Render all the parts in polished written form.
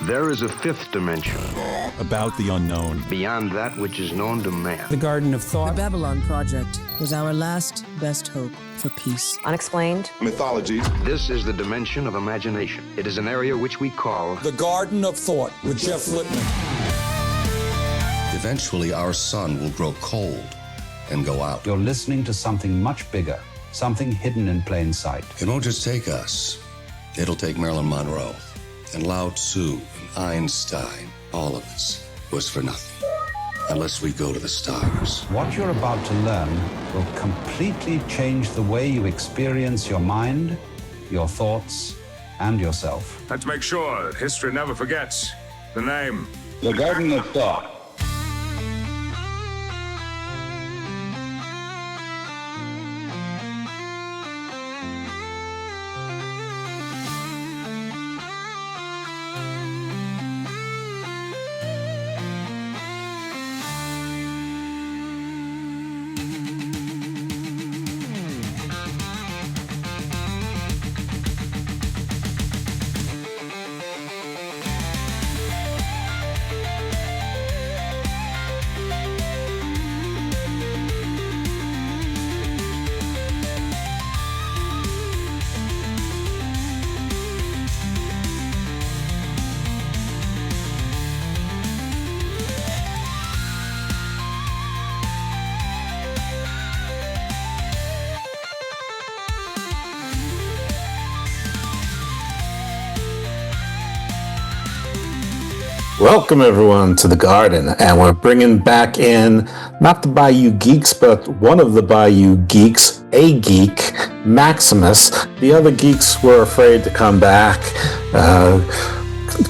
There is a fifth dimension. About the unknown. Beyond that which is known to man. The Garden of Thought. The Babylon Project was our last best hope for peace. Unexplained. Mythologies. This is the dimension of imagination. It is an area which we call... The Garden of Thought with Jeff Lippman. Eventually, our sun will grow cold and go out. You're listening to something much bigger, something hidden in plain sight. It won't just take us. It'll take Marilyn Monroe and Lao Tzu and Einstein. All of us was for nothing unless we go to the stars. What you're about to learn will completely change the way you experience your mind, your thoughts, and yourself. Let's make sure that history never forgets the name. The Garden of Thought. Welcome everyone to the Garden, and we're bringing back in not the Bayou Geeks, but one of the Bayou Geeks, a geek, Maximus. The other geeks were afraid to come back.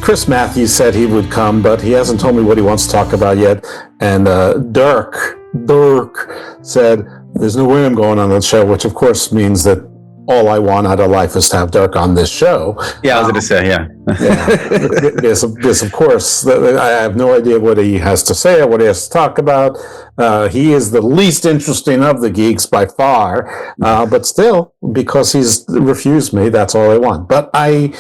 Chris Matthews said he would come, but he hasn't told me what he wants to talk about yet. And Dirk said there's no way I'm going on that show, which of course means that all I want out of life is to have Dirk on this show. Yeah, I was going to say, yeah. There's of course, I have no idea what he has to say or what he has to talk about. He is the least interesting of the geeks by far, but still, because he's refused me, that's all I want. But I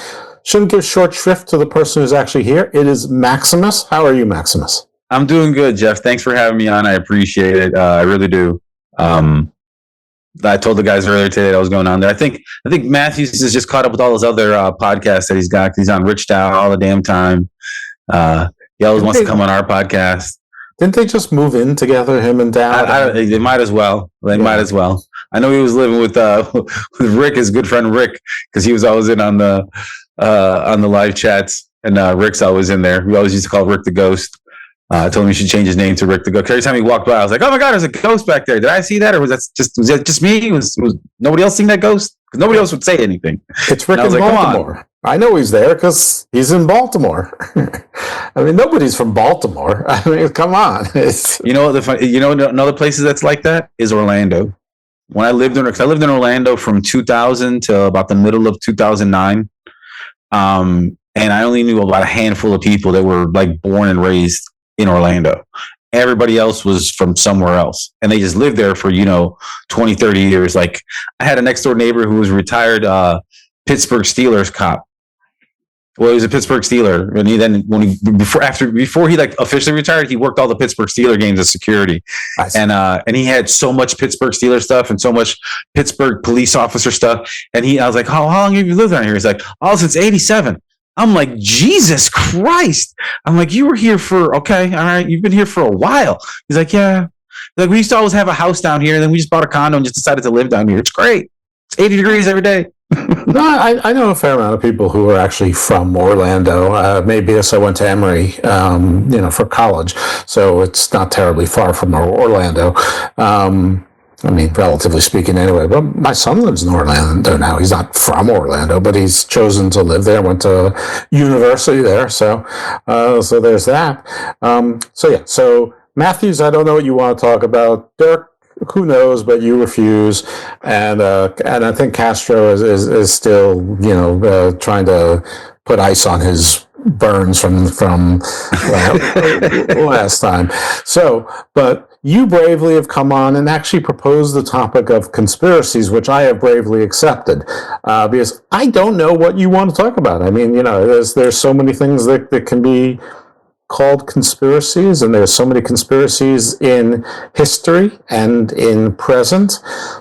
shouldn't give short shrift to the person who's actually here. It is Maximus. How are you, Maximus? I'm doing good, Jeff. Thanks for having me on. I appreciate it. I really do. I told the guys earlier today that I was going on there. I think Matthews is just caught up with all those other podcasts that he's got. He's on Rich Dow all the damn time. He always wants to come on our podcast. Didn't they just move in together, him and Dow? They might as well. Might as well. I know he was living with Rick, his good friend Rick, because he was always in on the live chats, and Rick's always in there. We always used to call Rick the Ghost. I told him he should change his name to Rick the Ghost. Every time he walked by, I was like, "Oh my God, there's a ghost back there! Did I see that, or was that just me? Was nobody else seeing that ghost? Because nobody else would say anything." It's Rick in Baltimore. I know he's there because he's in Baltimore. I mean, nobody's from Baltimore. I mean, come on. Another places that's like that is Orlando. When I lived in Orlando from 2000 to about the middle of 2009, and I only knew about a handful of people that were like born and raised in Orlando. Everybody else was from somewhere else, and they just lived there for 20, 30 years. Like, I had a next door neighbor who was a retired Pittsburgh Steelers cop. Well, he was a Pittsburgh Steeler, and before he like officially retired, he worked all the Pittsburgh Steeler games as security, and he had so much Pittsburgh Steeler stuff and so much Pittsburgh police officer stuff. And I was like, how long have you lived around here? He's like, oh, since '87. I'm like, Jesus Christ. I'm like, you were here for, okay, all right, you've been here for a while. He's like, yeah. Like, we used to always have a house down here, and then we just bought a condo and just decided to live down here. It's great. It's 80 degrees every day. No, I know a fair amount of people who are actually from Orlando. Maybe as I went to Emory, for college. So it's not terribly far from Orlando. I mean, relatively speaking anyway. But my son lives in Orlando now. He's not from Orlando, but he's chosen to live there. Went to university there. So there's that. So Matthews, I don't know what you want to talk about. Dirk, who knows, but you refuse. And I think Castro is still, trying to put ice on his burns from last time. So, but you bravely have come on and actually proposed the topic of conspiracies, which I have bravely accepted, because I don't know what you want to talk about. I mean, there's so many things that can be called conspiracies, and there's so many conspiracies in history and in present.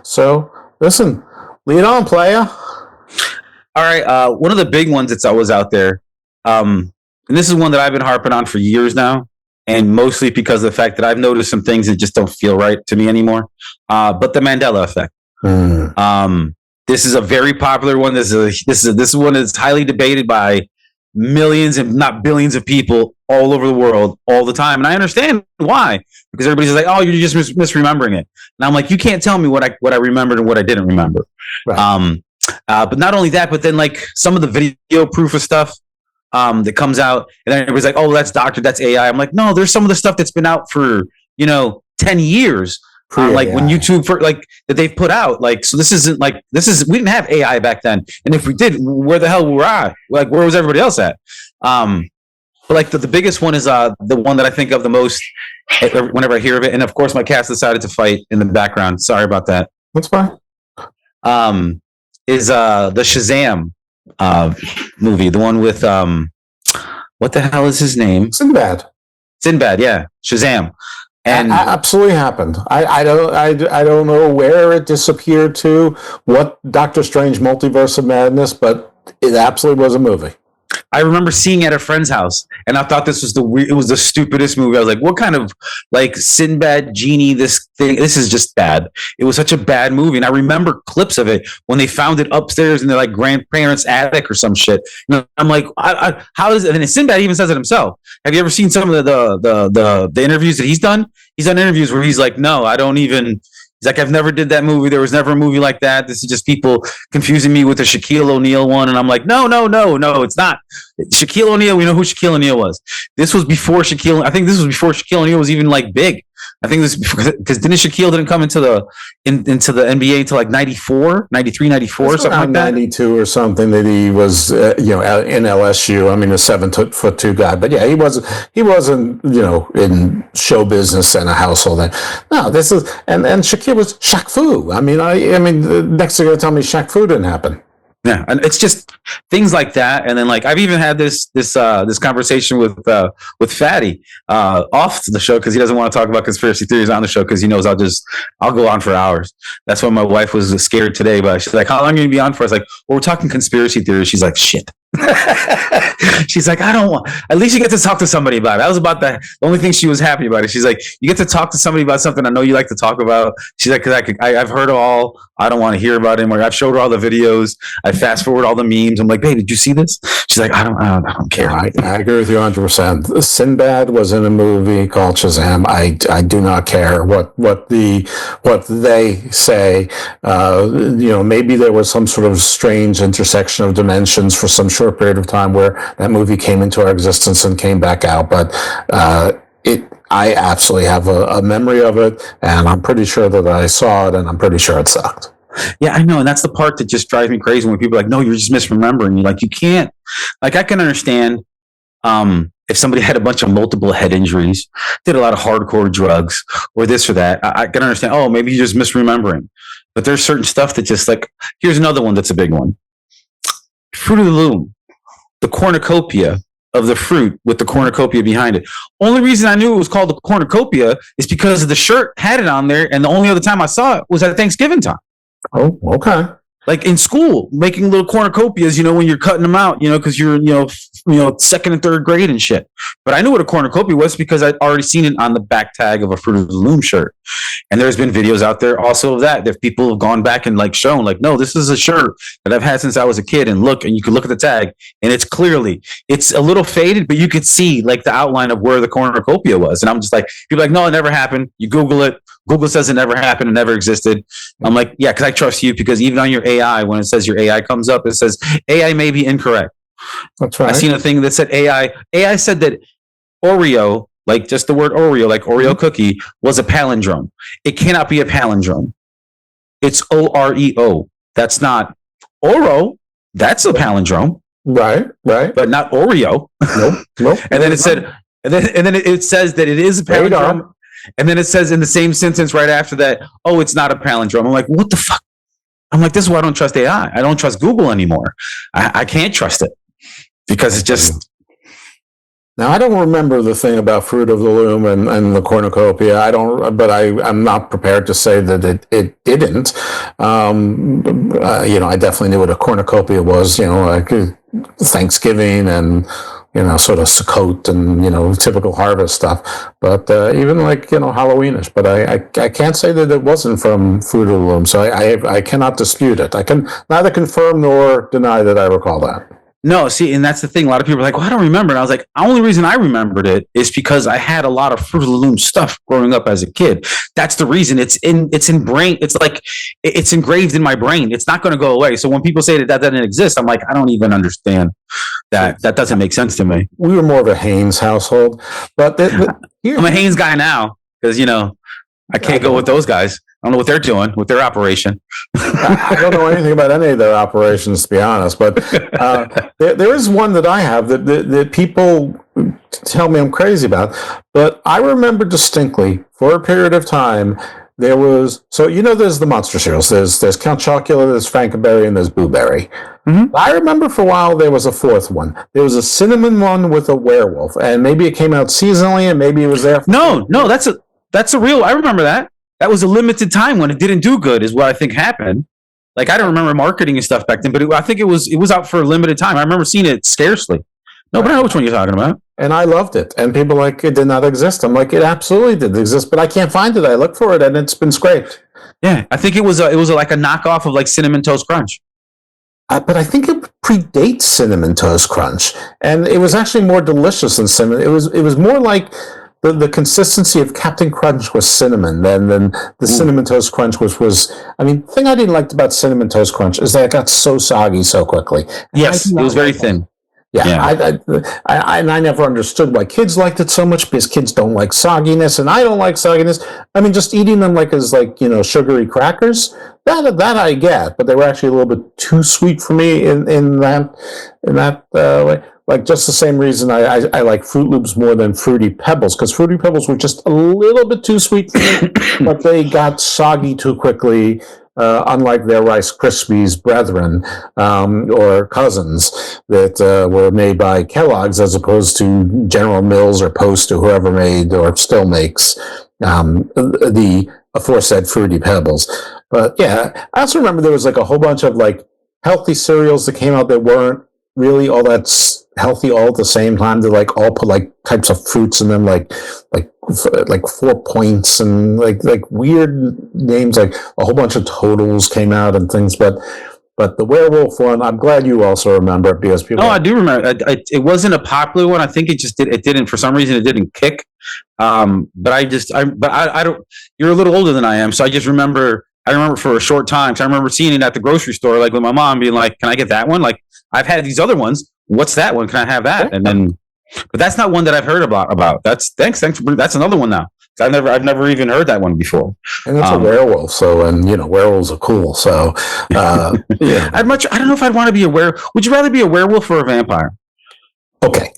So, listen, lead on, playa. All right. One of the big ones that's always out there, and this is one that I've been harping on for years now, and mostly because of the fact that I've noticed some things that just don't feel right to me anymore. But the Mandela Effect. This is a very popular one. This is one that's highly debated by millions, if not billions, of people all over the world all the time, and I understand why, because everybody's like, "Oh, you're just misremembering it," and I'm like, "You can't tell me what I remembered and what I didn't remember." Right. But not only that, but then like some of the video proof of stuff that comes out, and then everybody's like, "Oh, that's doctored, that's AI." I'm like, no, there's some of the stuff that's been out for 10 years. Like when YouTube that they've put out, like, so this is we didn't have AI back then, and if we did, where the hell were I? Like, where was everybody else at? But like the biggest one is the one that I think of the most whenever I hear of it, and of course my cat's decided to fight in the background. Sorry about that. That's fine. Is the Shazam movie, the one with what the hell is his name? Sinbad, yeah, Shazam. And that absolutely happened. I don't know where it disappeared to, what Doctor Strange Multiverse of Madness, but it absolutely was a movie. I remember seeing it at a friend's house, and I thought this was it was the stupidest movie. I was like, what kind of like Sinbad genie this thing? This is just bad. It was such a bad movie. And I remember clips of it when they found it upstairs in their like grandparents' attic or some shit. I'm like, how is it? And Sinbad even says it himself. Have you ever seen some of the interviews that he's done? He's done interviews where he's like, no, I don't even. He's like, I've never did that movie. There was never a movie like that. This is just people confusing me with the Shaquille O'Neal one. And I'm like, no, it's not. Shaquille O'Neal, we know who Shaquille O'Neal was. This was before Shaquille. I think this was before Shaquille O'Neal was even like big. I think this because Shaquille didn't come into the NBA until like 94, 93, 94, something like that. 92 or something that he was, in LSU. I mean, a 7'2" guy, but yeah, he wasn't, in show business and a household. No, this is, and Shaquille was Shaq Fu. I mean, next thing you're gonna tell me Shaq Fu didn't happen. Yeah, and it's just things like that, and then like I've even had this conversation with Fatty off the show because he doesn't want to talk about conspiracy theories on the show because he knows I'll go on for hours. That's why my wife was scared today, but she's like, "How long are you gonna be on for?" I was like, "Well, we're talking conspiracy theories." She's like, "Shit." She's like, I don't want. At least you get to talk to somebody about it. That was about the only thing she was happy about it. She's like, you get to talk to somebody about something I know you like to talk about. She's like, because I've heard it all. I don't want to hear about it anymore. I've showed her all the videos. I fast forward all the memes. I'm like, babe, did you see this? She's like, I don't care. I agree with you 100%. Sinbad was in a movie called Shazam. I do not care what they say. Maybe there was some sort of strange intersection of dimensions for some short period of time where that movie came into our existence and came back out, but I absolutely have a memory of it, and I'm pretty sure that I saw it, and I'm pretty sure it sucked. Yeah, I know, and that's the part that just drives me crazy when people are like, no, you're just misremembering. You're like, you can't. Like, I can understand if somebody had a bunch of multiple head injuries, did a lot of hardcore drugs, or this or that. I can understand, oh, maybe you're just misremembering. But there's certain stuff that just like, here's another one that's a big one. Fruit of the Loom. The cornucopia of the fruit with the cornucopia behind it. Only reason I knew it was called the cornucopia is because the shirt had it on there, and the only other time I saw it was at Thanksgiving time. Oh, okay. Like in school, making little cornucopias, when you're cutting them out, because you're, second and third grade and shit. But I knew what a cornucopia was because I'd already seen it on the back tag of a Fruit of the Loom shirt. And there's been videos out there also of that people have gone back and like shown like, no, this is a shirt that I've had since I was a kid. And look, and you can look at the tag and it's a little faded, but you could see like the outline of where the cornucopia was. And I'm just like, people are like, no, it never happened. You Google it. Google says it never happened. It never existed. I'm like, yeah, because I trust you, because even on your AI, when it says your AI comes up, it says AI may be incorrect. That's right. I seen a thing that said AI said that Oreo, like just the word Oreo, like Oreo cookie, was a palindrome. It cannot be a palindrome. It's OREO. That's not Oro. That's a palindrome. Right. But not Oreo. Nope. And then it said, and then it says that it is a palindrome. And then it says in the same sentence right after that, oh, it's not a palindrome. I'm like, what the fuck? I'm like, this is why I don't trust AI. I don't trust Google anymore. I can't trust it because it just. Now, I don't remember the thing about Fruit of the Loom and the cornucopia. I'm not prepared to say that it didn't. I definitely knew what a cornucopia was, like Thanksgiving and, sort of Sukkot and, typical harvest stuff. But even like, Halloweenish. But I can't say that it wasn't from Fruit of the Loom. So I cannot dispute it. I can neither confirm nor deny that I recall that. No, see, and that's the thing. A lot of people are like, well, I don't remember. And I was like, the only reason I remembered it is because I had a lot of Fruit of the Loom stuff growing up as a kid. That's the reason. It's in brain. It's like, it's engraved in my brain. It's not going to go away. So when people say that doesn't exist, I'm like, I don't even understand that. That doesn't make sense to me. We were more of a Haynes household, but I'm a Haynes guy now because, I can't go with those guys. I don't know what they're doing with their operation. I don't know anything about any of their operations, to be honest. But there is one that I have that people tell me I'm crazy about. But I remember distinctly, for a period of time, there was... So, there's the monster cereals. There's Count Chocula, there's Frankenberry, and there's Blueberry. Mm-hmm. I remember for a while there was a fourth one. There was a cinnamon one with a werewolf. And maybe it came out seasonally, and maybe it was there... No, that's a real... I remember that. That was a limited time when it didn't do good, is what I think happened. Like, I don't remember marketing and stuff back then, but I think it was out for a limited time. I remember seeing it scarcely. No, but I know which one you're talking about. And I loved it. And people like, it did not exist. I'm like, it absolutely did exist, but I can't find it. I looked for it, and it's been scraped. Yeah, I think it was like a knockoff of like Cinnamon Toast Crunch. But I think it predates Cinnamon Toast Crunch, and it was actually more delicious than cinnamon. It was more like... The consistency of Captain Crunch was cinnamon, than the Cinnamon Toast Crunch was. The thing I didn't like about Cinnamon Toast Crunch is that it got so soggy so quickly. Yes, it was very thin. Yeah. I never understood why kids liked it so much, because kids don't like sogginess, and I don't like sogginess. Just eating them as sugary crackers, that I get, but they were actually a little bit too sweet for me in that way. Like, just the same reason I like Fruit Loops more than Fruity Pebbles, because Fruity Pebbles were just a little bit too sweet for me, but they got soggy too quickly, unlike their Rice Krispies brethren or cousins that were made by Kellogg's, as opposed to General Mills or Post or whoever made or still makes the aforesaid Fruity Pebbles. But yeah, I also remember there was a whole bunch of healthy cereals that came out that weren't really all that healthy all at the same time. They all put types of fruits in them, like 4 points and weird names, a whole bunch of totals came out and things. But the werewolf one, I'm glad you also remember it, because people... Oh, I do remember. It wasn't a popular one. I think it didn't, for some reason, it didn't kick. But I don't... You're a little older than I am, so I just remember... I remember for a short time, so I remember seeing it at the grocery store, with my mom being like, can I get that one? I've had these other ones. What's that one? Can I have that? And then, but that's not one that I've heard about. Thanks for that's another one now. I've never even heard that one before. And it's a werewolf, so, and werewolves are cool. So, yeah. I don't know if I'd want to be a werewolf. Would you rather be a werewolf or a vampire? Okay.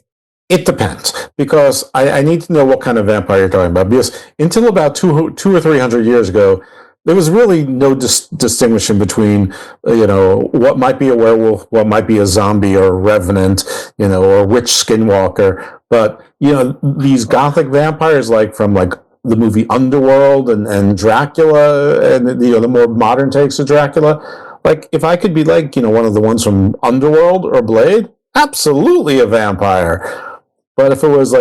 It depends, because I need to know what kind of vampire you're talking about, because until about 200 or 300 years ago, there was really no distinction between, what might be a werewolf, what might be a zombie or a revenant, or witch skinwalker. But, these gothic vampires, from the movie Underworld and Dracula and, the more modern takes of Dracula, if I could be one of the ones from Underworld or Blade, absolutely a vampire. But if it was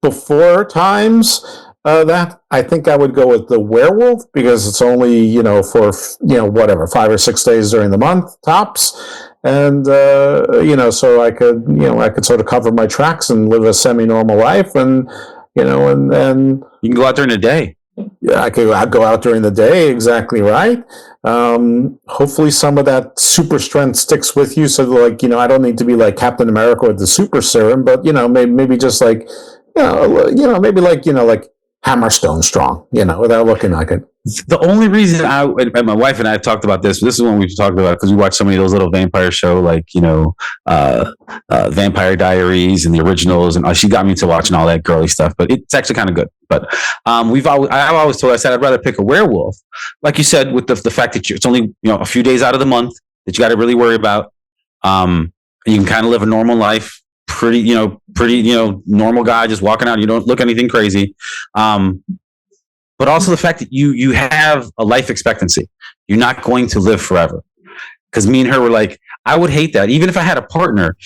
before times... that I think I would go with the werewolf, because it's only for 5 or 6 days during the month tops, and so I could sort of cover my tracks and live a semi-normal life, and and you can go out during the day. Yeah, I'd go out during the day. Exactly right. Hopefully some of that super strength sticks with you, so that, I don't need to be like Captain America with the super serum, but maybe just maybe hammerstone strong, without looking like it. The only reason and my wife and I have talked about this is one we've talked about because we watch so many of those little vampire show, like, Vampire Diaries and the originals. And she got me to watching all that girly stuff, but it's actually kind of good. But I've always told her, I said, I'd rather pick a werewolf. Like you said, with the fact that it's only, a few days out of the month that you got to really worry about. You can kind of live a normal life. Pretty, normal guy just walking out. You don't look anything crazy. But also the fact that you have a life expectancy. You're not going to live forever. Because me and her were like, I would hate that. Even if I had a partner,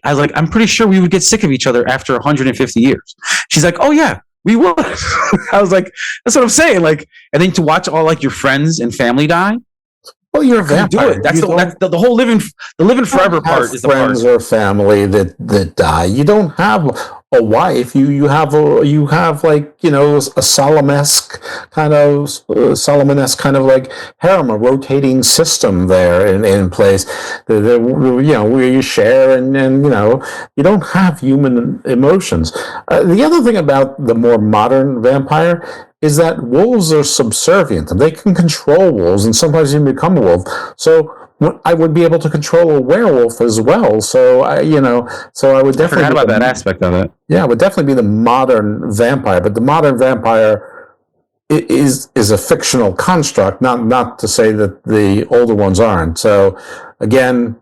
I'm pretty sure we would get sick of each other after 150 years. She's like, oh yeah, we would. I was like, that's what I'm saying. Like, and then to watch all like your friends and family die. Well, you're a vampire. Do it. That's the whole living forever part is the part. Friends or family that die. You don't have a wife. You have like, a Solomon-esque kind of like harem, a rotating system there in place. Where you share and you don't have human emotions. The other thing about the more modern vampire is that wolves are subservient and they can control wolves and sometimes even become a wolf. So I would be able to control a werewolf as well. So I would definitely. I forgot about that aspect of it. Yeah, it would definitely be the modern vampire, but the modern vampire is a fictional construct. Not to say that the older ones aren't. So again,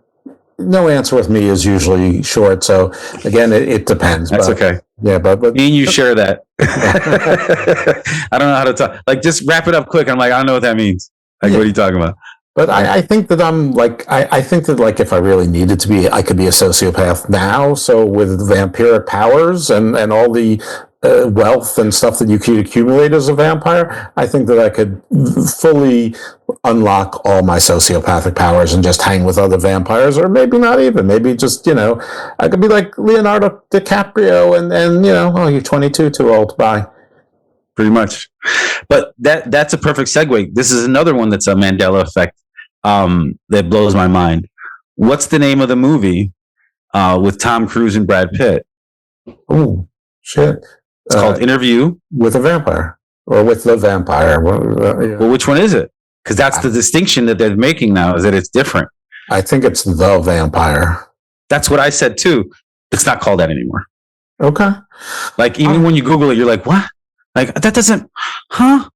no answer with me is usually short. So again, it depends. That's okay. Yeah, but me and you share that. I don't know how to talk. Like, just wrap it up quick. I'm like, I don't know what that means. Like, What are you talking about? But I think that I think that like if I really needed to be, I could be a sociopath now. So with vampiric powers and all the wealth and stuff that you could accumulate as a vampire, I think that I could fully unlock all my sociopathic powers and just hang with other vampires, or maybe not even. Maybe just, I could be like Leonardo DiCaprio and oh, you're 22, too old, bye. Pretty much. But that's a perfect segue. This is another one that's a Mandela Effect that blows my mind. What's the name of the movie with Tom Cruise and Brad Pitt? Oh, shit. It's called Interview with a Vampire, or with the Vampire. Well, which one is it? Because that's the distinction that they're making now, is that it's different. I think it's The Vampire. That's what I said too. It's not called that anymore. Okay. Like, even when you Google it, you're like, what? Like, that doesn't, huh?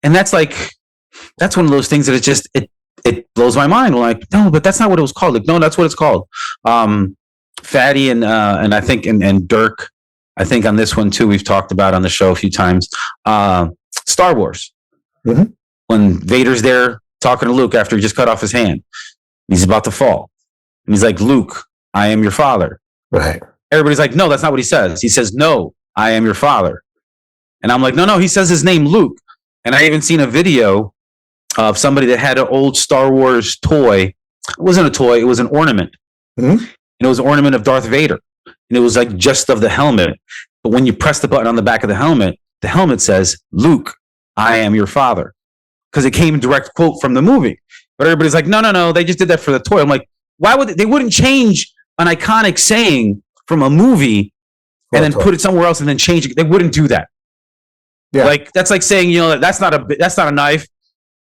And that's one of those things that it blows my mind. I'm like, no, but that's not what it was called. Like, no, that's what it's called. Fatty and I think and Dirk, I think on this one too, we've talked about on the show a few times. Star Wars. Mm-hmm. When Vader's there talking to Luke after he just cut off his hand, he's about to fall, and he's like, Luke, I am your father. Right. Everybody's like, no, that's not what he says. He says, no, I am your father. And I'm like, no, he says his name, Luke. And I even seen a video of somebody that had an old Star Wars toy. It wasn't a toy, it was an ornament. Mm-hmm. And it was an ornament of Darth Vader. And it was like just of the helmet. But when you press the button on the back of the helmet says, Luke, I am your father. Because it came in direct quote from the movie. But everybody's like, no, they just did that for the toy. I'm like, why would they wouldn't change an iconic saying from a movie and then put it somewhere else and then change it? They wouldn't do that. Yeah. Like, that's like saying, that's not a knife.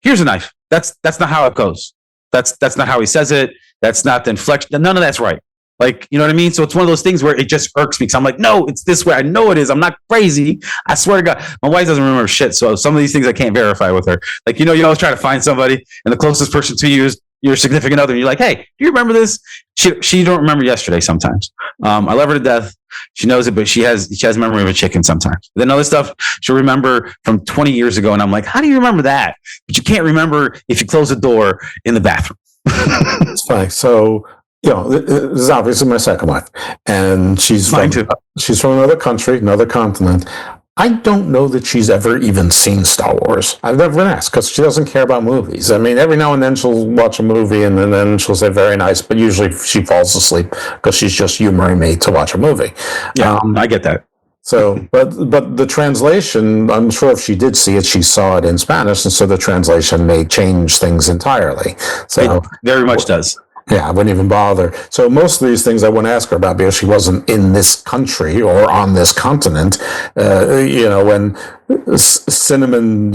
Here's a knife. That's not how it goes. That's not how he says it. That's not the inflection. None of that's right. Like, you know what I mean? So it's one of those things where it just irks me. So I'm like, no, it's this way. I know it is. I'm not crazy. I swear to God. My wife doesn't remember shit. So some of these things I can't verify with her. Like, you always try to find somebody and the closest person to you is your significant other. And you're like, hey, do you remember this? She don't remember yesterday sometimes. I love her to death. She knows it, but she has memory of a chicken sometimes. Then other stuff she'll remember from 20 years ago. And I'm like, how do you remember that? But you can't remember if you close the door in the bathroom. It's fine. So, this is obviously my second wife, and she's from another country, another continent. I don't know that she's ever even seen Star Wars. I've never been asked because she doesn't care about movies. I mean, every now and then she'll watch a movie and then she'll say very nice, but usually she falls asleep because she's just humoring me to watch a movie. Yeah, I get that. So, but the translation, I'm sure if she did see it, she saw it in Spanish, and so the translation may change things entirely. So it very much does. Yeah, I wouldn't even bother. So most of these things I wouldn't ask her about because she wasn't in this country or on this continent. When cinnamon,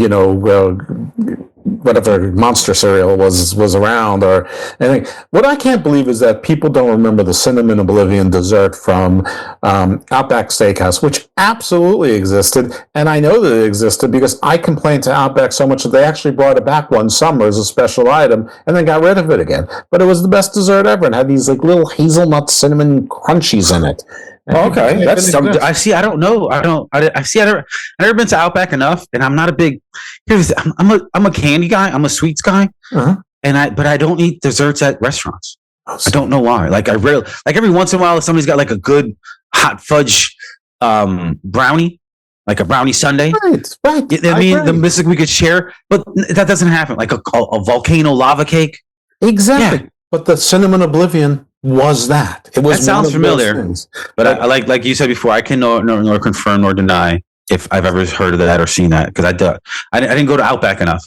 whatever monster cereal was around or anything. What I can't believe is that people don't remember the cinnamon oblivion dessert from Outback Steakhouse, which absolutely existed. And I know that it existed because I complained to Outback so much that they actually brought it back one summer as a special item and then got rid of it again. But it was the best dessert ever and had these like little hazelnut cinnamon crunchies in it. Okay, that's something. I see. I don't know. I've never been to Outback enough, and I'm not a big. I'm a candy guy. I'm a sweets guy, but I don't eat desserts at restaurants. I don't know why. Like every once in a while, somebody's got like a good hot fudge brownie, like a brownie sundae. Right. I mean, the mystic we could share, but that doesn't happen. Like a volcano lava cake. Exactly. Yeah. But the cinnamon oblivion was that. It was. That sounds familiar. But I like you said before, I can nor confirm nor deny if I've ever heard of that or seen that because I didn't go to Outback enough.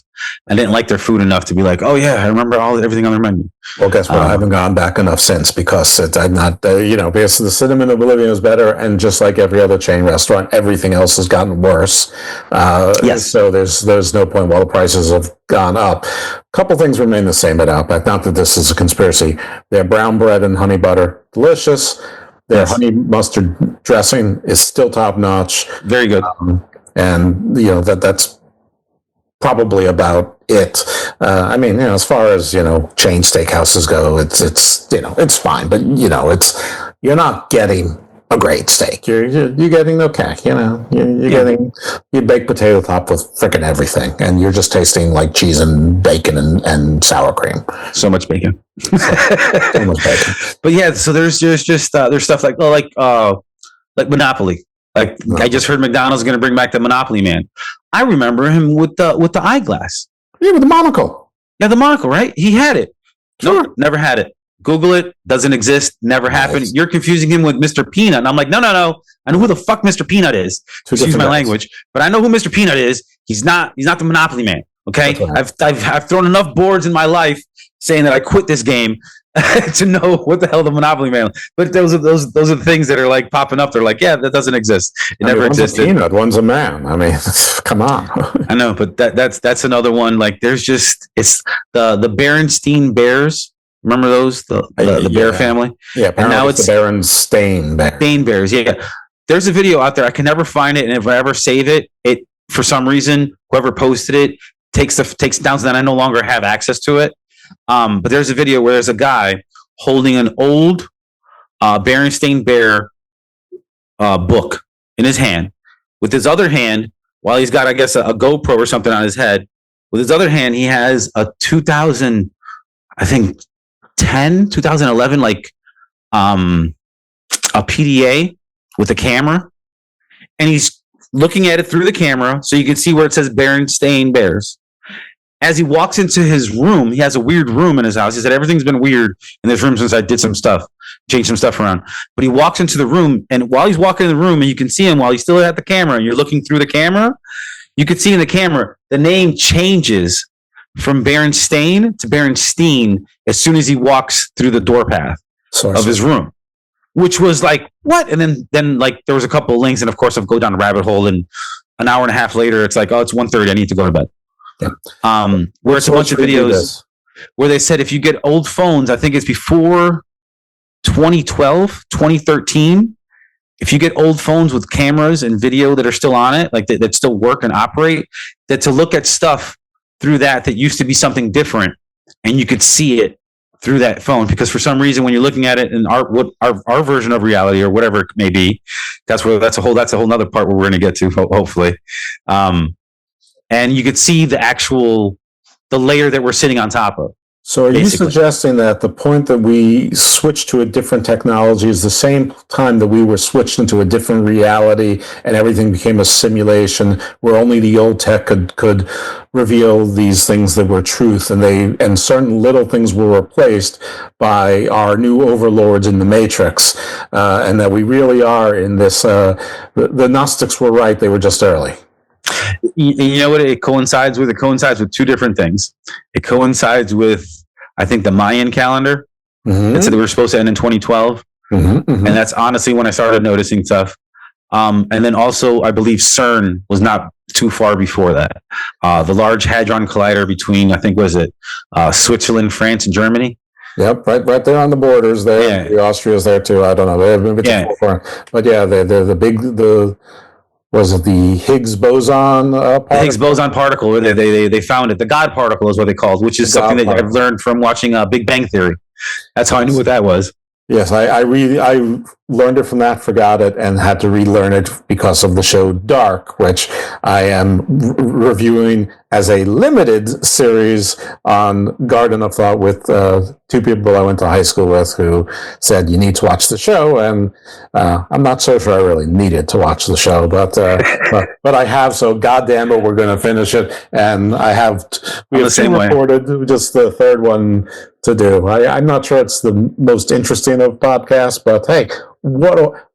I didn't like their food enough to be like, oh yeah, I remember everything on their menu. Well, guess what? I haven't gone back enough since because I'm not, because the cinnamon oblivion is better, and just like every other chain restaurant, everything else has gotten worse. Yes. So there's no point while the prices have gone up. A couple things remain the same at Outback. Not that this is a conspiracy. Their brown bread and honey butter, delicious. Their honey mustard dressing is still top notch. Very good. And that's probably about it. As far as chain steakhouses go, it's fine, but you're not getting a great steak. You're getting okay. You're getting your baked potato top with freaking everything, and you're just tasting like cheese and bacon and sour cream. So much bacon. So much bacon. But yeah, so there's stuff like Monopoly. I just heard McDonald's going to bring back the Monopoly Man. I remember him with the eyeglass. Yeah, with the monocle. Yeah, the monocle, right? He had it. Sure. Nope, never had it. Google it. Doesn't exist. Never happened. You're confusing him with Mr. Peanut. And I'm like, no. I know who the fuck Mr. Peanut is. Excuse my language. But I know who Mr. Peanut is. He's not the Monopoly Man. Okay? I've thrown enough boards in my life saying that I quit this game to know what the hell the Monopoly Man. But those are the things that are like popping up. They're like, yeah, that doesn't exist. It never existed. One's a peanut, one's a man. I mean, come on. I know, but that's another one. Like there's just it's the Berenstein Bears. Remember those the bear family? Yeah, and now it's the Berenstain Bears. Stain Bears. Yeah, there's a video out there. I can never find it, and if I ever save it, for some reason whoever posted it takes it down so that I no longer have access to it. But there's a video where there's a guy holding an old Berenstain Bear book in his hand. With his other hand, while he's got, I guess, a GoPro or something on his head, with his other hand, he has a 2011, like a PDA with a camera, and he's looking at it through the camera so you can see where it says Berenstain Bears. As he walks into his room, he has a weird room in his house. He said, everything's been weird in this room since I did some stuff, changed some stuff around. But he walks into the room, and while he's walking in the room, and you can see him while he's still at the camera, and you're looking through the camera, you can see in the camera, the name changes from Berenstain to Berenstein as soon as he walks through the door path of his room, which was like, what? And then like there was a couple of links, and of course I've go down a rabbit hole, and an hour and a half later, it's like, oh, it's 1:30. I need to go to bed. Yeah. Where it's a bunch of videos where they said if you get old phones, I think it's before 2012, 2013, if you get old phones with cameras and video that are still on it, like that still work and operate, that to look at stuff through that used to be something different, and you could see it through that phone, because for some reason when you're looking at it in our version of reality or whatever it may be, that's a whole nother part where we're going to get to hopefully. And you could see the layer that we're sitting on top of. So are basically. You suggesting that the point that we switched to a different technology is the same time that we were switched into a different reality and everything became a simulation where only the old tech could reveal these things that were truth, and certain little things were replaced by our new overlords in the Matrix, and that we really are in this, the Gnostics were right, they were just early. You know what it coincides with? It coincides with two different things. It coincides with, I think, the Mayan calendar, that said they were supposed to end in 2012. And that's honestly when I started noticing stuff. And then also, I believe CERN was not too far before that. The Large Hadron Collider between, I think, was it Switzerland, France, and Germany? Yep, right there on the borders there. Yeah. The Austria's there too. I don't know. They haven't been but yeah, was it the Higgs boson particle? The Higgs boson particle. They found it. The God particle is what they called, which is something that I've learned from watching Big Bang Theory. That's how I knew what that was. Yes, I learned it from that, forgot it, and had to relearn it because of the show Dark, which I am reviewing as a limited series on Garden of Thought with two people I went to high school with who said, you need to watch the show, and I'm not so sure I really needed to watch the show, but I have, so goddamn it, we're going to finish it, and we have two recorded, just the third one to do. I'm not sure it's the most interesting of podcasts, but hey,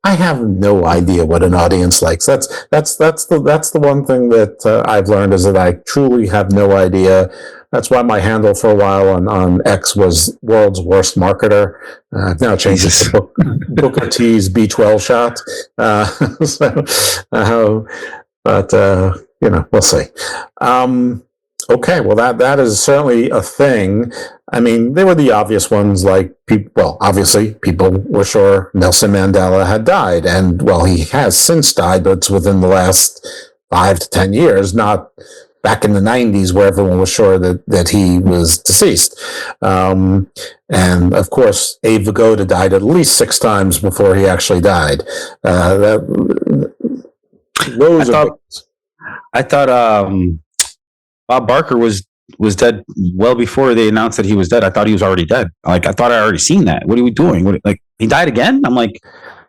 I have no idea what an audience likes. That's the one thing that I've learned, is that I truly have no idea. That's why my handle for a while on X was World's Worst Marketer. I've now changed it to Booker T's B12 shot. We'll see. Okay, well, that is certainly a thing. I mean, they were the obvious ones, like, obviously, people were sure Nelson Mandela had died, and, well, he has since died, but it's within the last 5 to 10 years, not back in the 90s where everyone was sure that he was deceased. And, of course, Abe Vigoda died at least 6 times before he actually died. I thought Bob Barker was dead well before they announced that he was dead. I thought he was already dead. Like, I thought I already seen that. What are we doing? He died again? I'm like,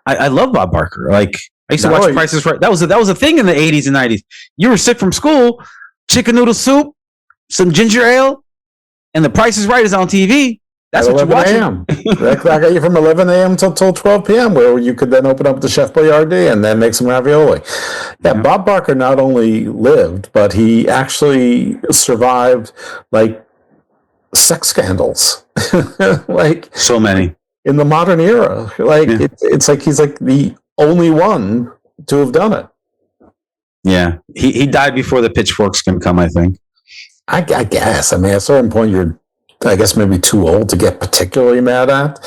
I love Bob Barker. Like, I used to watch Price is Right. That was a thing in the 80s and 90s. You were sick from school, chicken noodle soup, some ginger ale, and the Price is Right is on TV. That's what you're watching. I got you from 11 a.m. till 12 p.m., where you could then open up the Chef Boyardee and then make some ravioli. Yeah, Bob Barker not only lived, but he actually survived, like, sex scandals. Like, so many. In the modern era. Like, it's like he's like the only one to have done it. Yeah. He died before the pitchforks can come, I think. I guess. I mean, at a certain point, you're, I guess, maybe too old to get particularly mad at.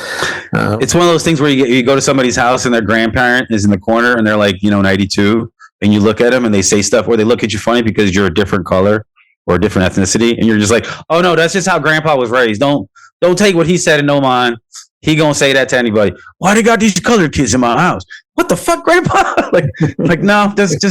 It's one of those things where you go to somebody's house and their grandparent is in the corner and they're like, 92, and you look at them and they say stuff, or they look at you funny because you're a different color or a different ethnicity, and you're just like, oh no, that's just how grandpa was raised. Don't take what he said and no mind. He gonna say that to anybody. Why they got these colored kids in my house? What the fuck, grandpa? like no, just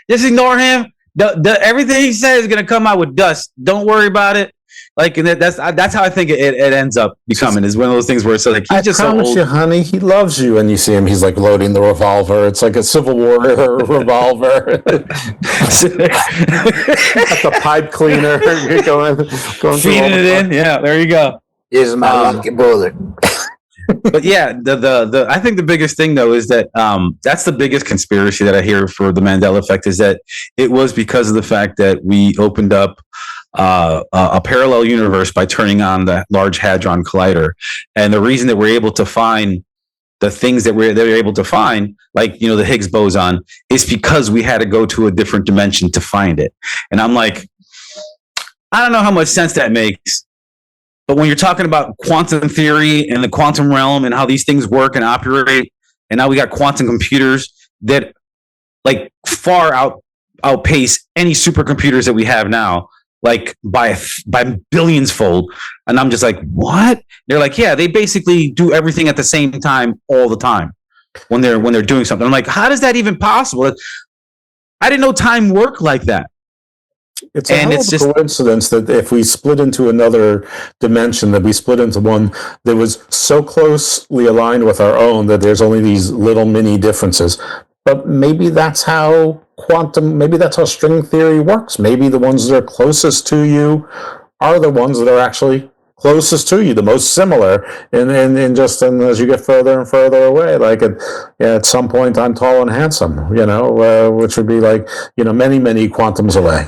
ignore him. Everything he says is gonna come out with dust. Don't worry about it. Like, and that's how I think it ends up becoming, is one of those things where it's like, he's just so old. I promise you, honey, he loves you. And you see him, he's like loading the revolver. It's like a Civil War revolver. Got the pipe cleaner going feeding it in. Yeah, there you go. Is my lucky bullet. But yeah, the I think the biggest thing though is that that's the biggest conspiracy that I hear for the Mandela Effect, is that it was because of the fact that we opened up a parallel universe by turning on the Large Hadron Collider, and the reason that we're able to find the things that they're able to find, like the Higgs boson, is because we had to go to a different dimension to find it. And I'm like, I don't know how much sense that makes, but when you're talking about quantum theory and the quantum realm and how these things work and operate, and now we got quantum computers that like far outpace any supercomputers that we have now, like by billions fold. And I'm just like, what? They're like, yeah, they basically do everything at the same time all the time when they're doing something. I'm like, how is that even possible? I didn't know time worked like that. It's a coincidence that if we split into another dimension, that we split into one that was so closely aligned with our own that there's only these little mini differences. But maybe that's how string theory works. Maybe the ones that are closest to you are the ones that are actually closest to you, the most similar, and as you get further and further away, like at some point I'm tall and handsome, which would be like, many, many quantums away.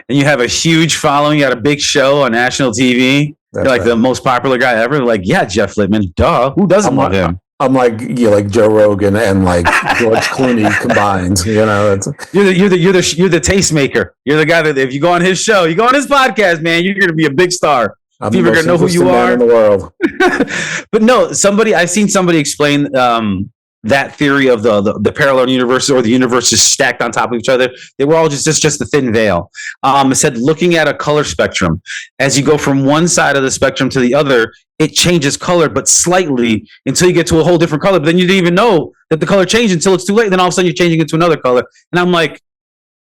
And you have a huge following, you got a big show on national TV, You're like the most popular guy ever. Like, yeah, Jeff Littman. Duh. Who doesn't love him? I'm like like Joe Rogan and like George Clooney combined. You know, you're the tastemaker. You're the guy that if you go on his show, you go on his podcast, man, you're gonna be a big star. People are gonna know who you are in the world. But no, I've seen somebody explain that theory of the parallel universes or the universes stacked on top of each other. They were all just a thin veil. It said looking at a color spectrum, as you go from one side of the spectrum to the other, it changes color, but slightly until you get to a whole different color. But then you didn't even know that the color changed until it's too late. Then all of a sudden you're changing into another color. And I'm like,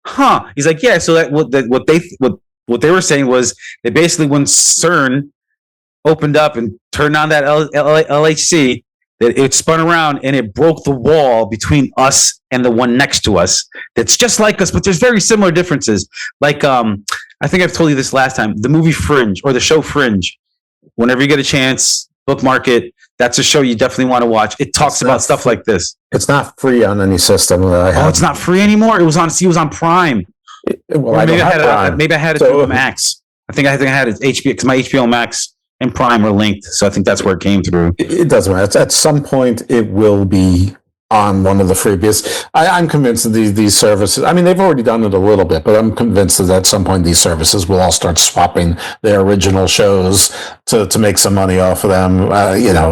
huh. He's like, yeah. So that what they were saying was that basically when CERN opened up and turned on that LHC, that it spun around and it broke the wall between us and the one next to us. That's just like us, but there's very similar differences. Like, I think I've told you this last time, the movie Fringe or the show Fringe, whenever you get a chance, bookmark it. That's a show you definitely want to watch. It talks about stuff like this. It's not free on any system that I have. Oh, it's not free anymore? It was on Prime. Well, maybe I had it through Max. I think I had it HBO because my HBO Max and Prime are linked, so I think that's where it came through. It doesn't matter. At some point, it will be on one of the freebies. I'm convinced that these services, I mean, they've already done it a little bit, but I'm convinced that at some point these services will all start swapping their original shows to make some money off of them,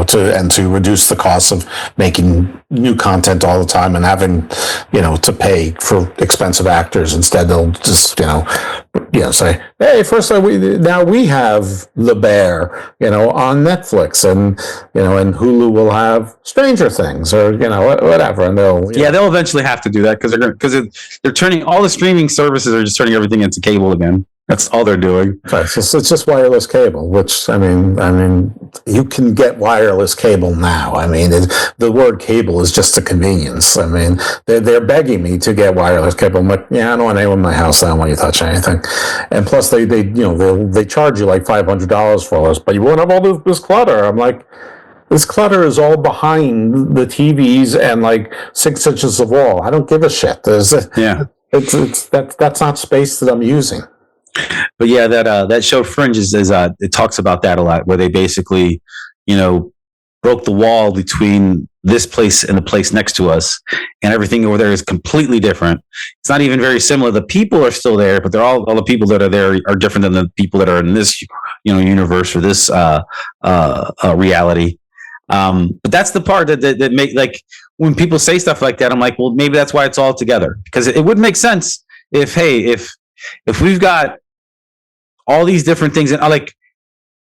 to reduce the cost of making new content all the time and having, to pay for expensive actors. Instead, they'll just, say, hey, first now we have The Bear, on Netflix, and and Hulu will have Stranger Things, or whatever, and they'll eventually have to do that because they're turning all the streaming services are just turning everything into cable again. That's all they're doing. Right, so it's just wireless cable, which I mean, you can get wireless cable now. I mean, the word cable is just a convenience. I mean, they're begging me to get wireless cable. I'm like, yeah, I don't want anyone in my house. I don't want you to touch anything. And plus, they charge you like $500 for this, but you won't have all this clutter. I'm like, this clutter is all behind the TVs and like 6 inches of wall. I don't give a shit. That's not space that I'm using. But yeah, that show Fringe is it talks about that a lot, where they basically, broke the wall between this place and the place next to us, and everything over there is completely different. It's not even very similar. The people are still there, but they're all the people that are there are different than the people that are in this, universe or this reality. But that's the part that make, like, when people say stuff like that, I'm like, well, maybe that's why it's all together, because it would make sense if we've got all these different things. And like,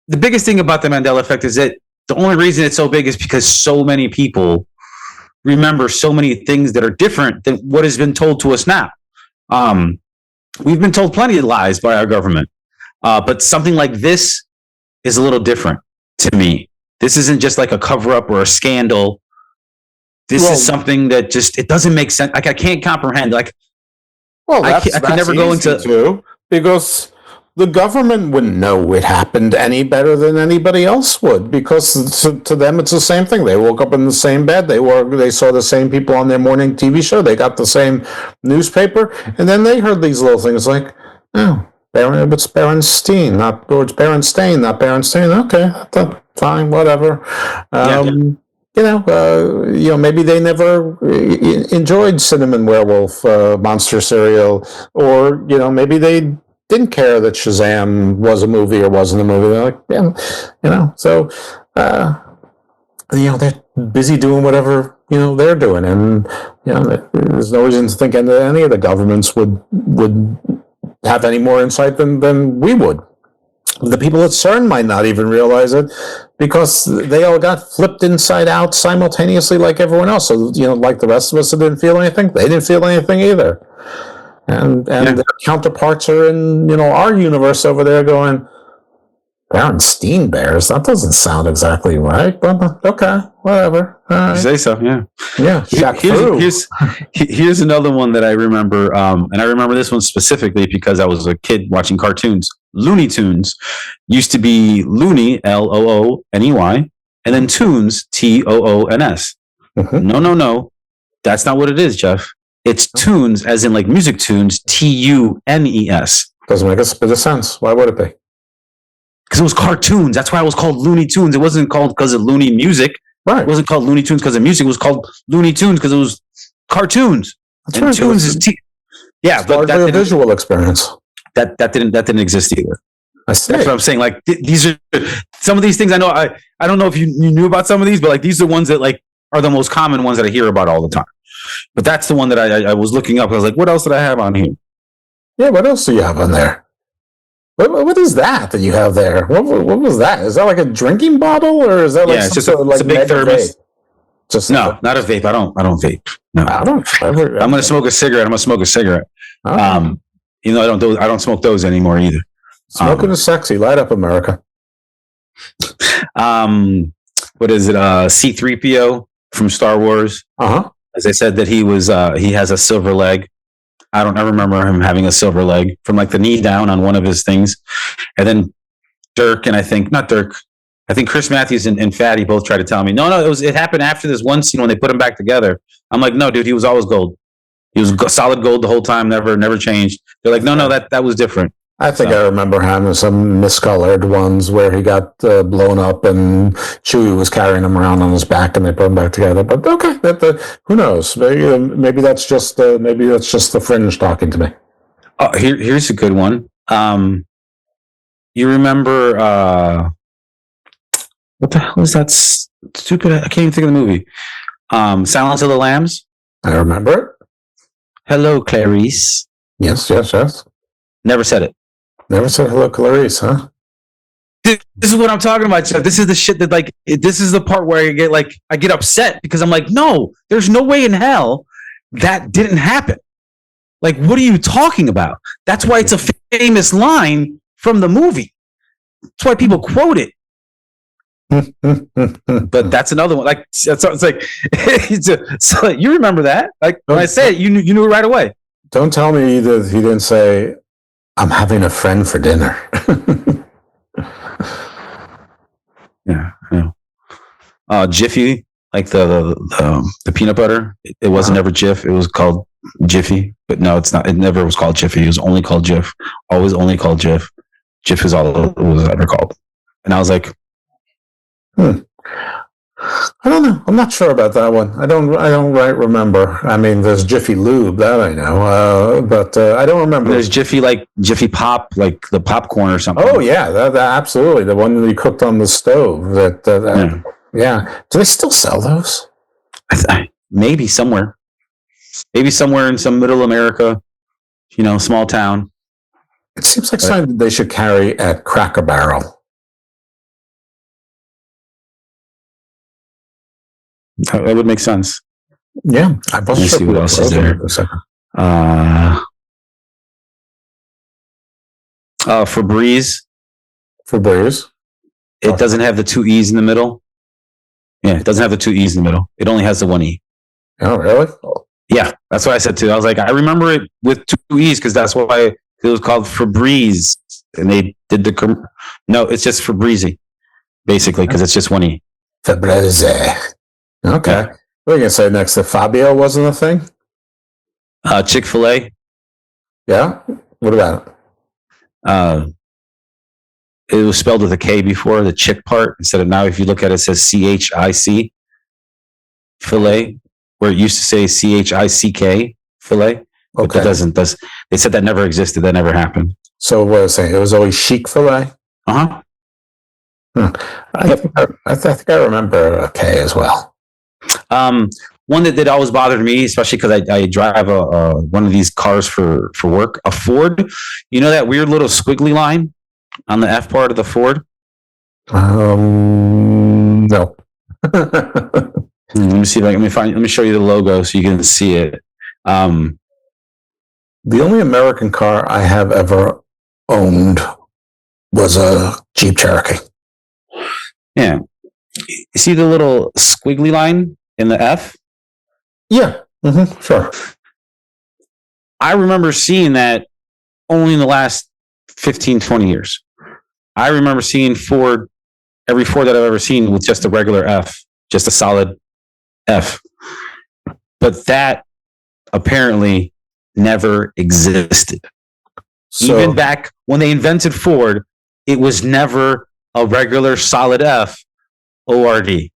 the biggest thing about the Mandela Effect is that the only reason it's so big is because so many people remember so many things that are different than what has been told to us now. We've been told plenty of lies by our government, but something like this is a little different to me. This isn't just like a cover-up or a scandal. This is something that it doesn't make sense. Like, I can't comprehend. Like, I can never go into because the government wouldn't know it happened any better than anybody else would, because to them it's the same thing. They woke up in the same bed. They saw the same people on their morning TV show. They got the same newspaper, and then they heard these little things like, oh, it's Berenstein, not George Berenstein, not Berenstein. Okay, fine, whatever. Maybe they never enjoyed Cinnamon Werewolf monster cereal, or maybe they didn't care that Shazam was a movie or wasn't a movie. They're like, so they're busy doing whatever they're doing, and there's no reason to think any of the governments would have any more insight than we would. The people at CERN might not even realize it, because they all got flipped inside out simultaneously like everyone else. So, like the rest of us that didn't feel anything, they didn't feel anything either. And their counterparts are in, our universe over there going, Berenstein Bears? That doesn't sound exactly right. But okay, whatever. All right. You say so, yeah. Yeah. Here's another one that I remember, and I remember this one specifically because I was a kid watching cartoons. Looney Tunes used to be Looney, Looney, and then Tunes, Toons. Mm-hmm. No. That's not what it is, Jeff. It's tunes, as in like music tunes, Tunes. Doesn't make a bit of sense. Why would it be? because it was cartoons. That's why it was called Looney Tunes. It wasn't called because of Looney music. Right. It wasn't called Looney Tunes because of music. It was called Looney Tunes because it was cartoons. That's and right. tunes is yeah, but that a visual experience. That didn't exist either. I see. That's what I'm saying. Like these are some of these things. I know. I don't know if you knew about some of these, but like these are the ones that like are the most common ones that I hear about all the time. But that's the one that I was looking up. I was like, what else did I have on here? Yeah, what else do you have on there? What is that you have there? What was that? Is that like a drinking bottle, or is that like it's just like it's a big thermos? Vape? Just no, not a vape. I don't vape. No, I don't. I'm gonna smoke a cigarette. I'm gonna smoke a cigarette. Oh. You know, I don't smoke those anymore either. Smoking is sexy. Light up, America. What is it? C-3PO from Star Wars. As I said, that he has a silver leg. I remember him having a silver leg from like the knee down on one of his things. And then Dirk, and I think Chris Matthews and Fatty both tried to tell me, no, it happened after this one scene when they put him back together. I'm like, no, dude, he was always gold. He was solid gold the whole time, never changed. They're like, no, that was different. I think I remember having some miscolored ones where he got blown up and Chewie was carrying him around on his back and they put him back together. But okay, who knows? Maybe that's just the fringe talking to me. Oh, here's a good one. You remember what the hell is that stupid? I can't even think of the movie. Silence of the Lambs. I remember it. Hello, Clarice. Yes. Never said it. Never said hello, Clarice, huh? This is what I'm talking about, Jeff. This is the shit that this is the part where I get upset because I'm like, no, there's no way in hell that didn't happen. Like, what are you talking about? That's why it's a famous line from the movie. That's why people quote it. But that's another one. Like, it's like, so you remember that? Like when I said it, you knew it right away. Don't tell me that he didn't say, I'm having a friend for dinner. Yeah. Jiffy, like the peanut butter. It wasn't ever Jif. It was called Jiffy. But no, it's not. It never was called Jiffy. It was only called Jif. Always only called Jif. Jif is all it was ever called. And I was like, I don't know. I'm not sure about that one. I don't remember. I mean, there's Jiffy Lube, that I know, but I don't remember. There's Jiffy, like Jiffy Pop, like the popcorn or something. Oh yeah, that absolutely, the one that you cooked on the stove. Yeah. Do they still sell those? Maybe somewhere in some middle America, small town. It seems like something they should carry at Cracker Barrel. That would make sense. Yeah, let me see what else is there. Febreze. It doesn't have the two E's in the middle. Yeah, it doesn't have the two E's in the middle. It only has the one E. Oh, really? Yeah, that's what I said too. I was like, I remember it with two E's because that's why it was called Febreze, and they did no, it's just Febreze, basically, because it's just one E. Febreze. Okay. Yeah. What are you going to say next? That Fabio wasn't a thing? Chick-fil-A. Yeah? What about it? It was spelled with a K before, the chick part. Instead of now, if you look at it, it says CHIC. Filet, where it used to say CHICK. Filet. Okay. It doesn't. They said that never existed. That never happened. So what was saying? It was always chic filet? Uh-huh. I think I remember a K as well. One that always bothered me, especially because I drive one of these cars for work, a Ford. You know that weird little squiggly line on the F part of the Ford? No. Let me see if let me show you the logo so you can see it. The only American car I have ever owned was a Jeep Cherokee. Yeah. You see the little squiggly line in the F? Yeah. Sure. I remember seeing that only in the last 15, 20 years. I remember seeing every Ford that I've ever seen with just a regular F, just a solid F. But that apparently never existed. So, even back when they invented Ford, it was never a regular solid F O-R-D.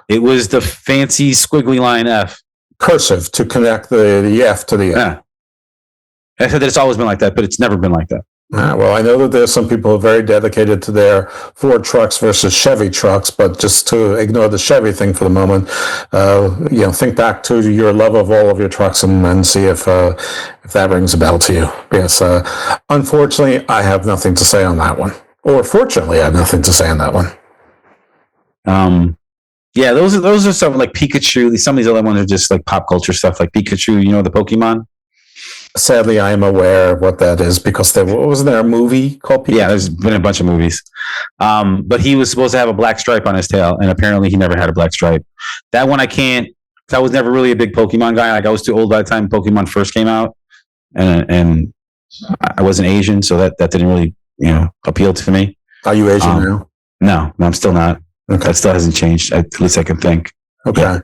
It was the fancy squiggly line F. Cursive to connect the F to the F. Yeah. I said that it's always been like that, but it's never been like that. Well, I know that there's some people who are very dedicated to their Ford trucks versus Chevy trucks, but just to ignore the Chevy thing for the moment, think back to your love of all of your trucks and see if that rings a bell to you. Yes, unfortunately, I have nothing to say on that one. Or fortunately, I have nothing to say on that one. Yeah, those are some like Pikachu. Some of these other ones are just like pop culture stuff, like Pikachu. You know, the Pokemon. Sadly, I am aware of what that is because wasn't there a movie called Pikachu? Yeah, there's been a bunch of movies. But he was supposed to have a black stripe on his tail, and apparently he never had a black stripe. That one I can't. I was never really a big Pokemon guy. Like I was too old by the time Pokemon first came out, and I wasn't Asian, so that didn't really appeal to me. Are you Asian now? No, I'm still not. Okay. That still hasn't changed. At least I can think. Okay.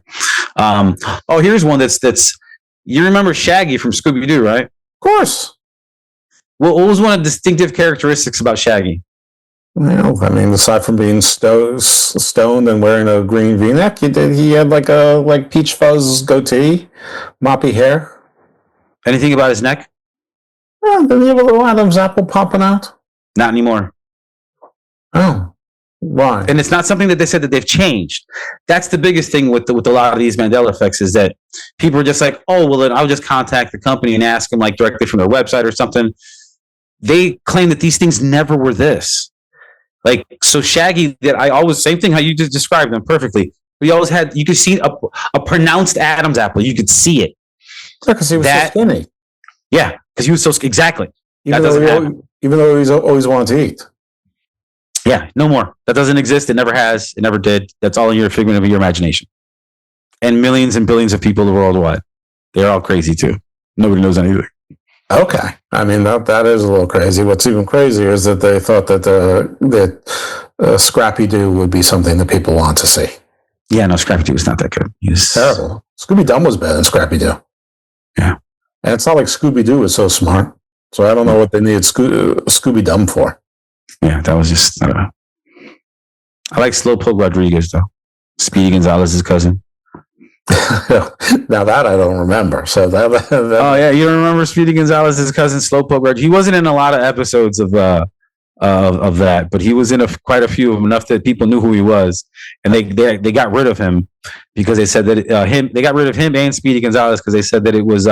Yeah. Here's one that's. You remember Shaggy from Scooby-Doo, right? Of course. What was one of the distinctive characteristics about Shaggy? Well, I mean, aside from being stoned and wearing a green V-neck, he had like peach fuzz goatee, moppy hair. Anything about his neck? Did he have a little Adam's apple popping out? Not anymore. Oh. Why? And it's not something that they said that they've changed. That's the biggest thing with a lot of these Mandela effects is that people are just like, oh, well, then I'll just contact the company and ask them like directly from their website or something. They claim that these things never were this. Like, so Shaggy, that I always, same thing how you just described them perfectly. We always had, you could see a pronounced Adam's apple. You could see it. Because he was so skinny. Yeah, because he was so, exactly. Even though he's always wanted to eat. Yeah, no more. That doesn't exist. It never has. It never did. That's all in your figment of your imagination. And millions and billions of people worldwide. They're all crazy too. Nobody knows anything. Okay. I mean, that is a little crazy. What's even crazier is that they thought that Scrappy-Doo would be something that people want to see. Yeah, no, Scrappy-Doo was not that good. He was terrible. Scooby-Dum was better than Scrappy-Doo. Yeah. And it's not like Scooby-Doo was so smart. So I don't know what they needed Scooby-Dum for. Yeah, that was just. I like Slowpoke Rodriguez though. Speedy Gonzalez's cousin. Now that I don't remember. So that oh yeah, you don't remember Speedy Gonzalez's cousin Slowpoke Rodriguez? He wasn't in a lot of episodes of that, but he was in quite a few of them, enough that people knew who he was, and they got rid of him because they said that they got rid of him and Speedy Gonzalez because they said that it was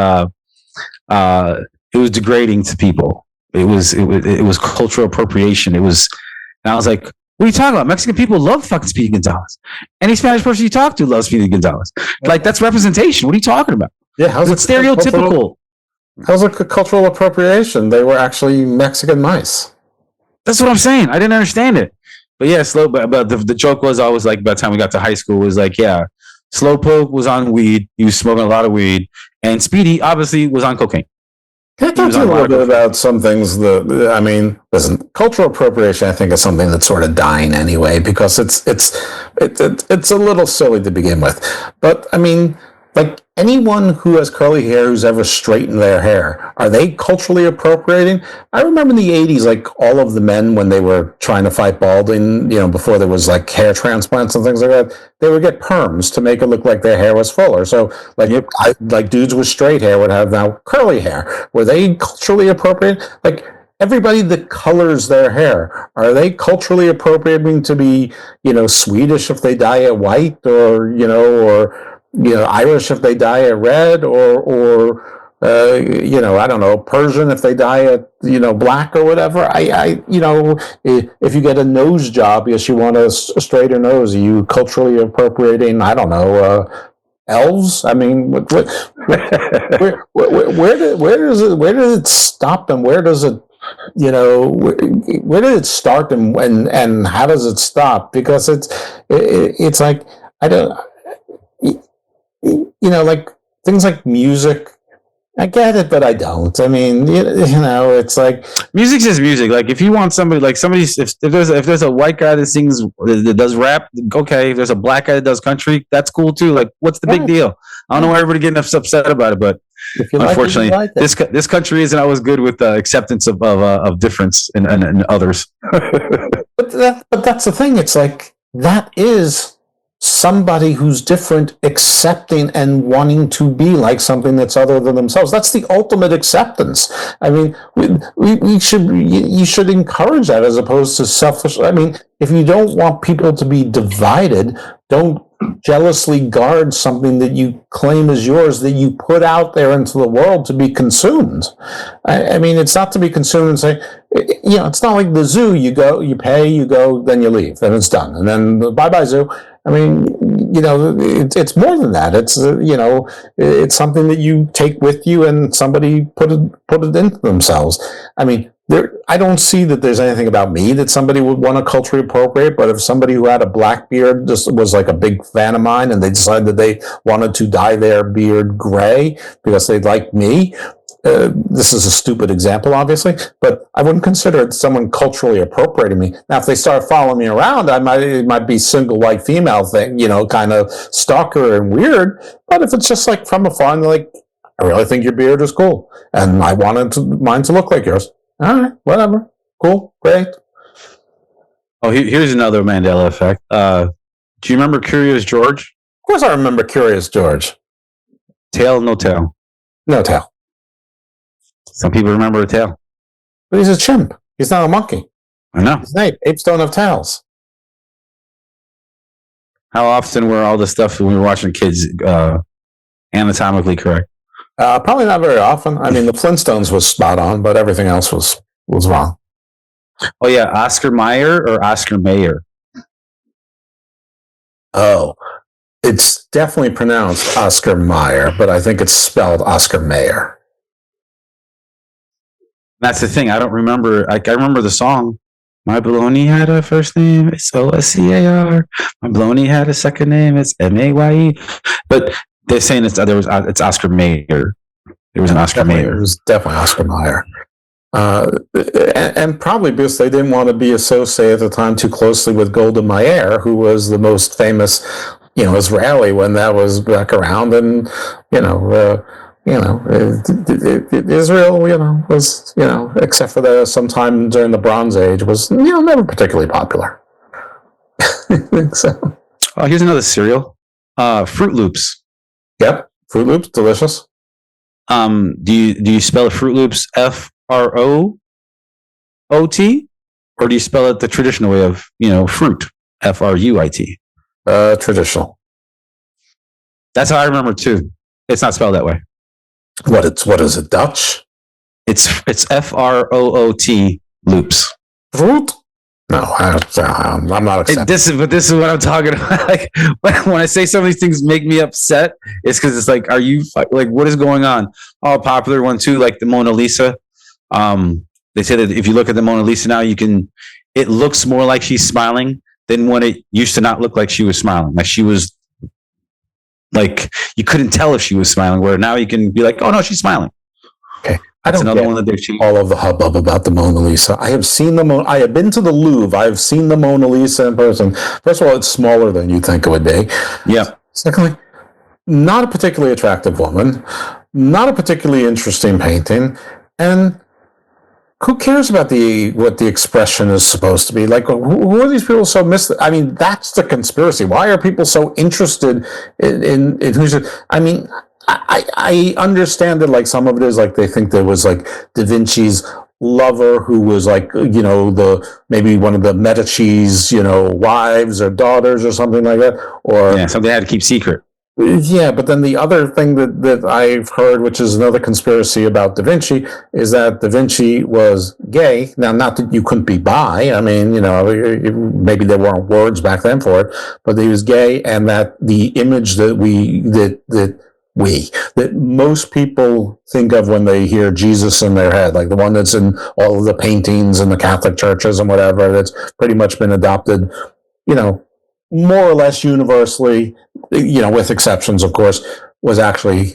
degrading to people. It was cultural appropriation. It was, and I was like, what are you talking about? Mexican people love fucking Speedy Gonzalez. Any Spanish person you talk to loves Speedy Gonzalez. Like, that's representation. What are you talking about? Yeah, how's it's stereotypical? How's it cultural appropriation? They were actually Mexican mice. That's what I'm saying. I didn't understand it. But yeah, but the joke was always like, by the time we got to high school, was like, yeah, Slowpoke was on weed. He was smoking a lot of weed. And Speedy obviously was on cocaine. Can I talk to you a little bit about some things that, I mean, listen, cultural appropriation, I think, is something that's sort of dying anyway, because it's a little silly to begin with. But, I mean, like, anyone who has curly hair who's ever straightened their hair, are they culturally appropriating? I remember in the 80s, like, all of the men, when they were trying to fight balding, before there was, like, hair transplants and things like that, they would get perms to make it look like their hair was fuller. So, like, dudes with straight hair would have now curly hair. Were they culturally appropriate? Like, everybody that colors their hair, are they culturally appropriating to be, Swedish if they dye it white, or Irish if they dye it red, or I don't know, Persian if they dye it, black or whatever. If you get a nose job, yes, you want a straighter nose. Are you culturally appropriating, I don't know, elves? I mean, where does it stop, and where does it, where did it start, and how does it stop? Because it's like, I don't. Like things like music, I get it, but I don't. I mean, it's like music's just music. Like, if you want somebody, like if there's a white guy that sings, that does rap, okay. If there's a black guy that does country, that's cool too. Like, what's the big deal? I don't know why everybody getting upset about it, but If you like Unfortunately, it, you like it. this country isn't always good with acceptance of difference and others. But that's the thing. It's like that is somebody who's different accepting and wanting to be like something that's other than themselves. That's the ultimate acceptance. I mean, you should encourage that as opposed to selfish. I mean, if you don't want people to be divided, don't jealously guard something that you claim is yours, that you put out there into the world to be consumed. I mean, it's not to be consumed and say, it's not like the zoo. You go, you pay, you go, then you leave, then it's done. And then bye-bye zoo. I mean, it's more than that. It's, it's something that you take with you and somebody put it into themselves. I mean, I don't see that there's anything about me that somebody would want to culturally appropriate, but if somebody who had a black beard just was like a big fan of mine and they decided that they wanted to dye their beard gray because they liked me, this is a stupid example, obviously, but I wouldn't consider someone culturally appropriating me. Now, if they start following me around, it might be single white female thing, kind of stalker and weird. But if it's just like from afar and like, I really think your beard is cool and I wanted mine to look like yours. All right, whatever. Cool, great. Oh, here's another Mandela effect. Do you remember Curious George? Of course I remember Curious George. Tail, no tail. No tail. Some people remember a tail. But he's a chimp. He's not a monkey. I know. He's an ape. Apes don't have tails. How often were all the stuff when we were watching kids anatomically correct? Probably not very often. I mean, the Flintstones was spot on, but everything else was wrong. Oh, yeah. Oscar Mayer or Oscar Mayer? Oh, it's definitely pronounced Oscar Mayer, but I think it's spelled Oscar Mayer. That's the thing. I don't remember. I remember the song. My baloney had a first name. It's O-S-C-A-R. My baloney had a second name. It's M-A-Y-E. But they're saying it's Oscar Mayer. There was an Oscar Mayer. It was definitely Oscar Mayer. And probably because they didn't want to be associated at the time too closely with Golda Meir, who was the most famous, Israeli when that was back around. And, Israel, was, except for sometime during the Bronze Age, was, never particularly popular. So. Oh, here's another cereal. Fruit Loops. Yep, Fruit Loops, delicious. Do you spell Fruit Loops F-R-O-O-T, or do you spell it the traditional way of fruit F-R-U-I-T? Traditional. That's how I remember too. It's not spelled that way. What is it? Dutch? It's F-R-O-O-T loops. Fruit? No, I'm not accepting. This is what I'm talking about. Like when I say some of these things make me upset, it's because it's like, are you like, what is going on? Oh, a popular one too, like the Mona Lisa. They say that if you look at the Mona Lisa now, it looks more like she's smiling than when it used to not look like she was smiling. Like she was, like you couldn't tell if she was smiling. Where now you can be like, oh no, she's smiling. Okay. That's another one that they've changed. All of the hubbub about the Mona Lisa. I have seen I have been to the Louvre. I have seen the Mona Lisa in person. First of all, it's smaller than you think it would be. Yeah. Secondly, not a particularly attractive woman, not a particularly interesting painting, and who cares about what the expression is supposed to be? Like, who are these people so I mean, that's the conspiracy. Why are people so interested in who's? I mean, I understand that, like, some of it is like they think there was like Da Vinci's lover who was like, maybe one of the Medici's, wives or daughters or something like that, or something they had to keep secret. Yeah, but then the other thing that I've heard, which is another conspiracy about Da Vinci, is that Da Vinci was gay. Now, not that you couldn't be bi. I mean, maybe there weren't words back then for it, but he was gay, and that the image that most people think of when they hear Jesus in their head, like the one that's in all of the paintings in the Catholic churches and whatever, that's pretty much been adopted, more or less universally, with exceptions, of course, was actually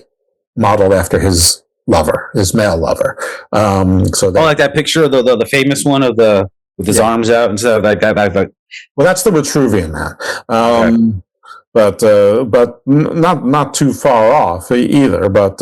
modeled after his lover, his male lover. Like that picture of the famous one with his arms out and stuff like that. Well, that's the Vitruvian man. not too far off either. But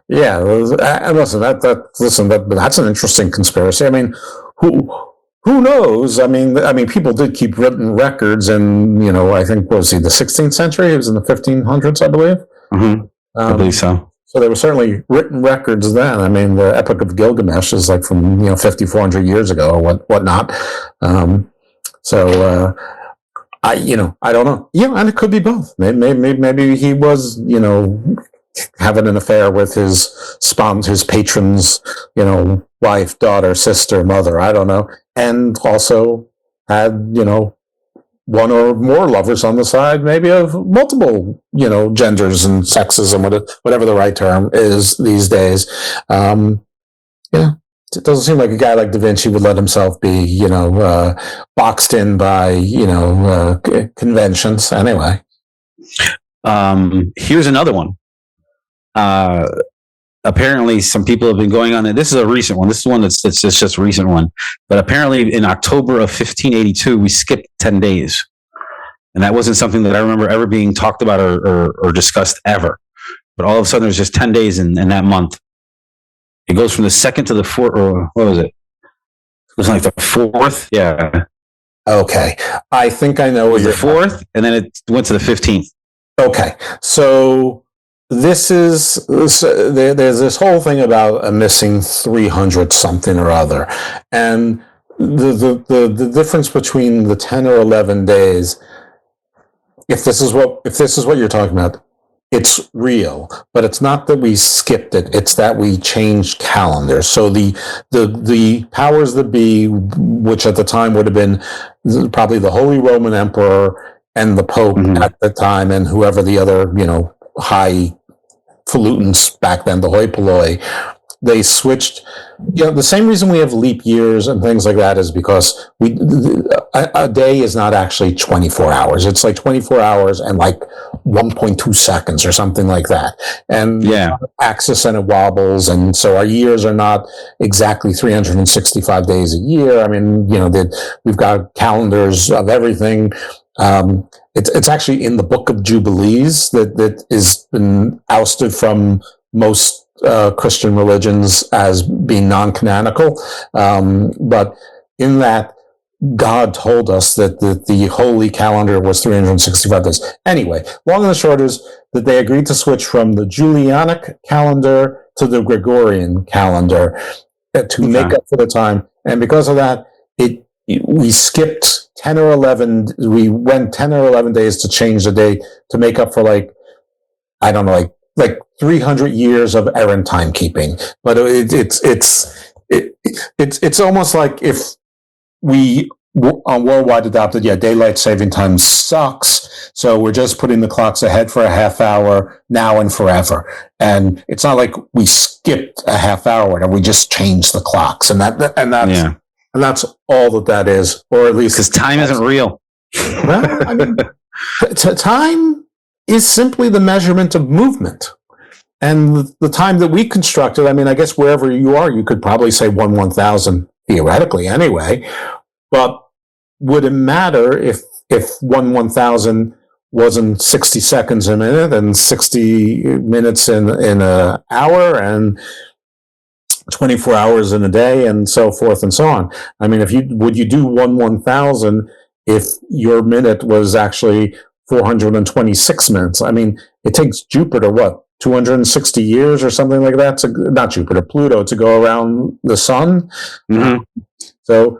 yeah, and listen, that's an interesting conspiracy. I mean, who knows? I mean, people did keep written records, and I think was he the 16th century? He was in the 1500s, I believe. Mm-hmm. I believe so. So there were certainly written records then. I mean, the Epic of Gilgamesh is like from 5,400 years ago or whatnot. I don't know. Yeah, and it could be both. Maybe he was having an affair with his patron's wife, daughter, sister, mother. I don't know, and also had one or more lovers on the side, maybe of multiple, genders and sexes and whatever the right term is these days. It doesn't seem like a guy like Da Vinci would let himself be, boxed in by, conventions. Anyway. Here's another one. Apparently some people have been going on it. This is a recent one. This is one that's just a recent one. But apparently in October of 1582, we skipped 10 days. And that wasn't something that I remember ever being talked about or discussed ever. But all of a sudden there's just 10 days in that month. It goes from the 2nd to the 4th, or what was it? It was like the 4th. Yeah. Okay. I think I know what the 4th, and then it went to the 15th. Okay. So there's this whole thing about a missing 300 something or other, and the difference between the 10 or 11 days, if this is what you're talking about, it's real, but it's not that we skipped it, it's that we changed calendars. So the powers that be, which at the time would have been probably the Holy Roman Emperor and the Pope at the time, and whoever the other high falutins back then, the hoi polloi, they switched. The same reason we have leap years and things like that is because a day is not actually 24 hours. It's like 24 hours and like 1.2 seconds or something like that. And axis, and it wobbles, and so our years are not exactly 365 days a year. I mean, we've got calendars of everything. It's actually in the Book of Jubilees that is been ousted from most Christian religions as being non-canonical. But in that, God told us that the holy calendar was 365 days. Anyway, long and the short is that they agreed to switch from the Julianic calendar to the Gregorian calendar to make up for the time. And because of that, we skipped 10 or 11. We went 10 or 11 days to change the day to make up for like 300 years of errant timekeeping. But it's almost like if we on worldwide adopted, daylight saving time sucks, so we're just putting the clocks ahead for a half hour now and forever. And it's not like we skipped a half hour and we just changed the clocks, and that's all that is, or at least because time isn't real. Well, I mean, time is simply the measurement of movement. And the time that we constructed, I mean, I guess wherever you are, you could probably say 1/1000 theoretically anyway. But would it matter if 1/1000 wasn't 60 seconds a minute and 60 minutes in an hour and 24 hours in a day and so forth and so on? I mean, would you do 1/1000 if your minute was actually 426 minutes? I mean, it takes Jupiter, 260 years or something like that, not Jupiter, Pluto, to go around the sun. Mm-hmm. So,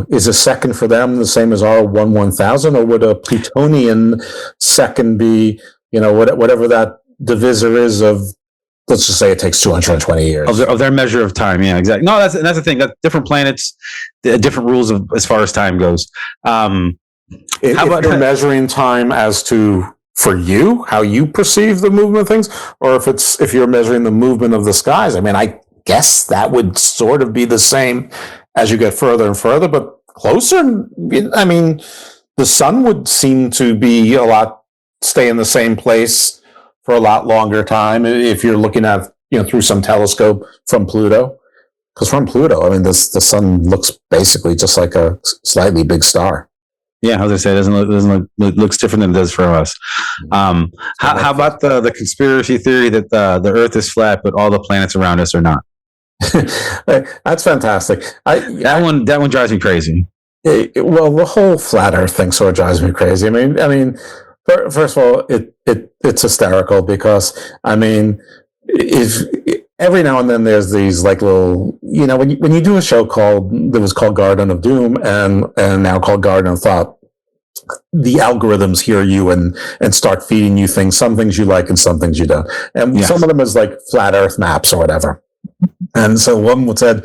is a second for them the same as our 1/1000, or would a Plutonian second be, whatever that divisor is of, let's just say it takes 220 years. Of their measure of time, yeah, exactly. No, that's the thing. That different planets, different rules as far as time goes. If you're measuring time as to, for you, how you perceive the movement of things, or if you're measuring the movement of the skies, I mean, I guess that would sort of be the same as you get further and further, but closer. I mean, the sun would seem to be stay in the same place for a lot longer time if you're looking at, through some telescope from Pluto. Because from Pluto, I mean, the sun looks basically just like a slightly big star. Yeah, I was gonna say, it doesn't look looks different than it does for us. How about the conspiracy theory that the Earth is flat, but all the planets around us are not? That's fantastic. That one drives me crazy. Well, the whole flat Earth thing sort of drives me crazy. I mean, first of all, it's hysterical because if every now and then there's these like little, when you do a show that was called Garden of Doom and now called Garden of Thought, the algorithms hear you and start feeding you things, some things you like and some things you don't. And some of them is like flat Earth maps or whatever. And so one said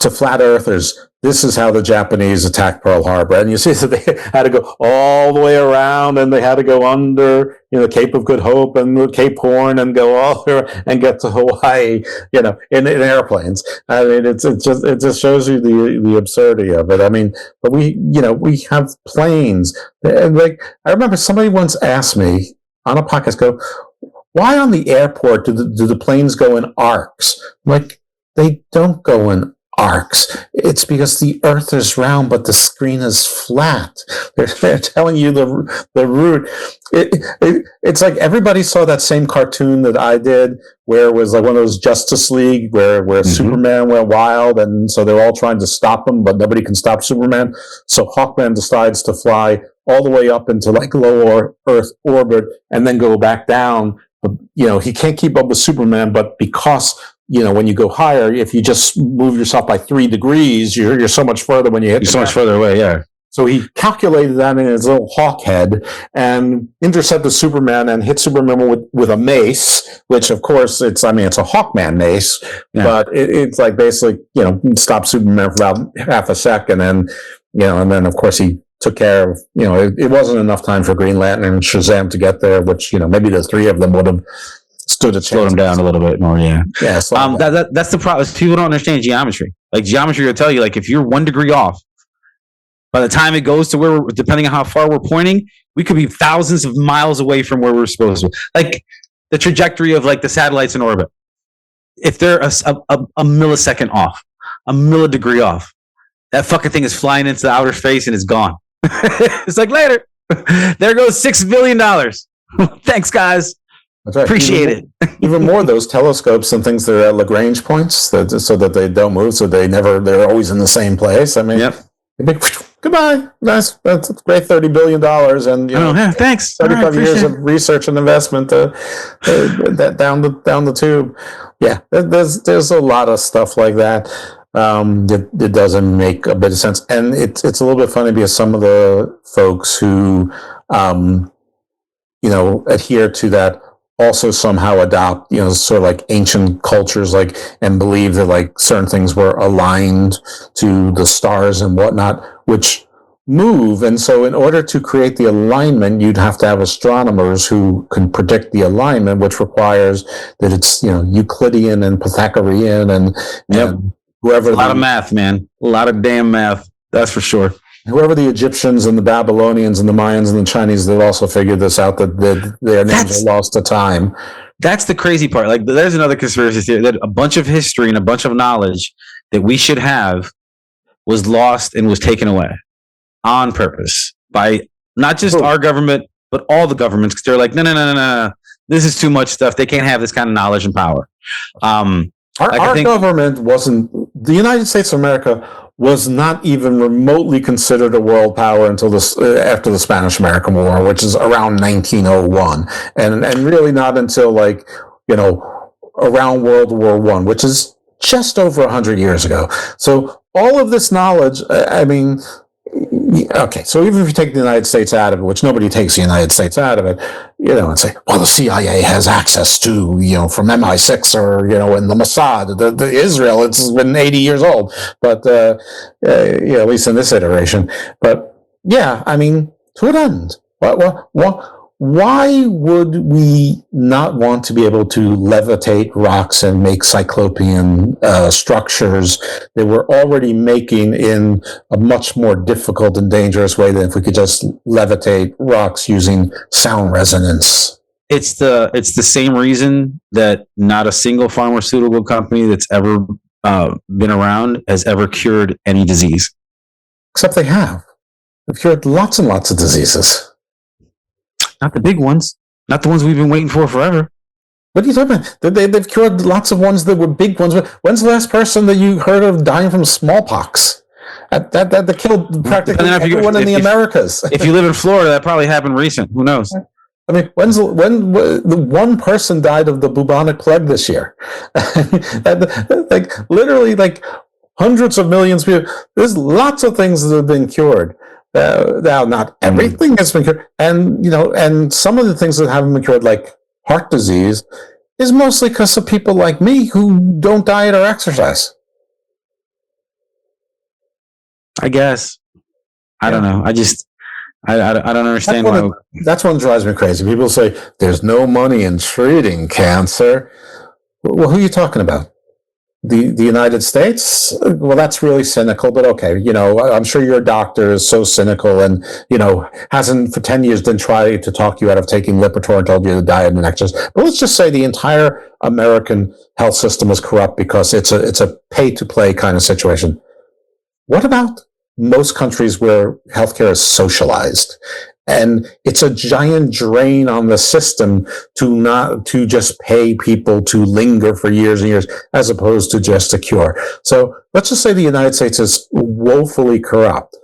to flat earthers, this is how the Japanese attacked Pearl Harbor. And you see that they had to go all the way around and they had to go under, Cape of Good Hope and Cape Horn and go all there and get to Hawaii, in airplanes. I mean, it just shows you the absurdity of it. I mean, but we have planes. And like, I remember somebody once asked me on a podcast, why on the airport do the planes go in arcs? Like, they don't go in arcs. It's because the Earth is round, but the screen is flat. They're telling you the route. It's like everybody saw that same cartoon that I did, where it was like one of those Justice League, where Superman went wild, and so they're all trying to stop him, but nobody can stop Superman. So Hawkman decides to fly all the way up into like low Earth orbit and then go back down. He can't keep up with Superman, but because when you go higher, if you just move yourself by 3 degrees, you're so much further when you hit. You're so much further away, yeah. So he calculated that in his little hawk head and intercepted Superman and hit Superman with a mace, which of course it's a Hawkman mace, but it's like basically, stop Superman for about half a second. And then of course he took care of, it wasn't enough time for Green Lantern and Shazam to get there, which, maybe the three of them would have stood a chance. Slow them down a little bit more, yeah. Yeah. That's the problem. People don't understand geometry. Like geometry will tell you, like if you're 1 degree off, by the time it goes to where, depending on how far we're pointing, we could be thousands of miles away from where we're supposed to. Like the trajectory of like the satellites in orbit. If they're a millisecond off, a millidegree off, that fucking thing is flying into the outer space and it's gone. It's like later. There goes $6 billion. Thanks, guys. That's right. Appreciate it. Even more, those telescopes and things that are at Lagrange points, so that they don't move, so they're always in the same place. I mean, goodbye. Nice. That's great. $30 billion and thanks. 35 years of research and investment that down the tube. Yeah, there's a lot of stuff like that. It doesn't make a bit of sense, and it's a little bit funny because some of the folks who adhere to that also somehow adopt sort of like ancient cultures, like, and believe that like certain things were aligned to the stars and whatnot, which move. And so in order to create the alignment, you'd have to have astronomers who can predict the alignment, which requires that it's Euclidean and Pythagorean and whoever. A lot of math, man. A lot of damn math. That's for sure. Whoever the Egyptians and the Babylonians and the Mayans and the Chinese, they've also figured this out, that their names are lost to time. That's the crazy part. Like, there's another conspiracy theory that a bunch of history and a bunch of knowledge that we should have was lost and was taken away on purpose by not just our government, but all the governments. Because they're like, no. This is too much stuff. They can't have this kind of knowledge and power. Our government wasn't, the United States of America was not even remotely considered a world power until after the Spanish-American War, which is around 1901, and really not until around World War I, which is just over 100 years ago. So all of this knowledge, okay, so even if you take the United States out of it, which nobody takes the United States out of it, and say, well, the CIA has access to, from MI6 or, in the Mossad, the Israel, it's been 80 years old, but, at least in this iteration. But yeah, to what end? Why would we not want to be able to levitate rocks and make cyclopean structures that we're already making in a much more difficult and dangerous way than if we could just levitate rocks using sound resonance? It's the same reason that not a single pharmaceutical company that's ever been around has ever cured any disease. Except they have. They've cured lots and lots of diseases. Not the big ones. Not the ones we've been waiting for forever. What are you talking about? They've cured lots of ones that were big ones. When's the last person that you heard of dying from smallpox? That killed practically everyone in the Americas. If you live in Florida, that probably happened recent. Who knows? I mean, when the one person died of the bubonic plague this year? Like literally, like hundreds of millions of people. There's lots of things that have been cured. Now, not everything has been cured, and some of the things that haven't been cured, like heart disease, is mostly because of people like me who don't diet or exercise. I guess. I don't know. I don't understand why. That's one that drives me crazy. People say there's no money in treating cancer. Well, who are you talking about? The United States? Well, that's really cynical, but okay. I'm sure your doctor is so cynical and, hasn't for 10 years didn't try to talk you out of taking Lipitor and told you to diet and exercise. But let's just say the entire American health system is corrupt because it's a pay-to-play kind of situation. What about most countries where healthcare is socialized? And it's a giant drain on the system to just pay people to linger for years and years, as opposed to just a cure. So let's just say the United States is woefully corrupt.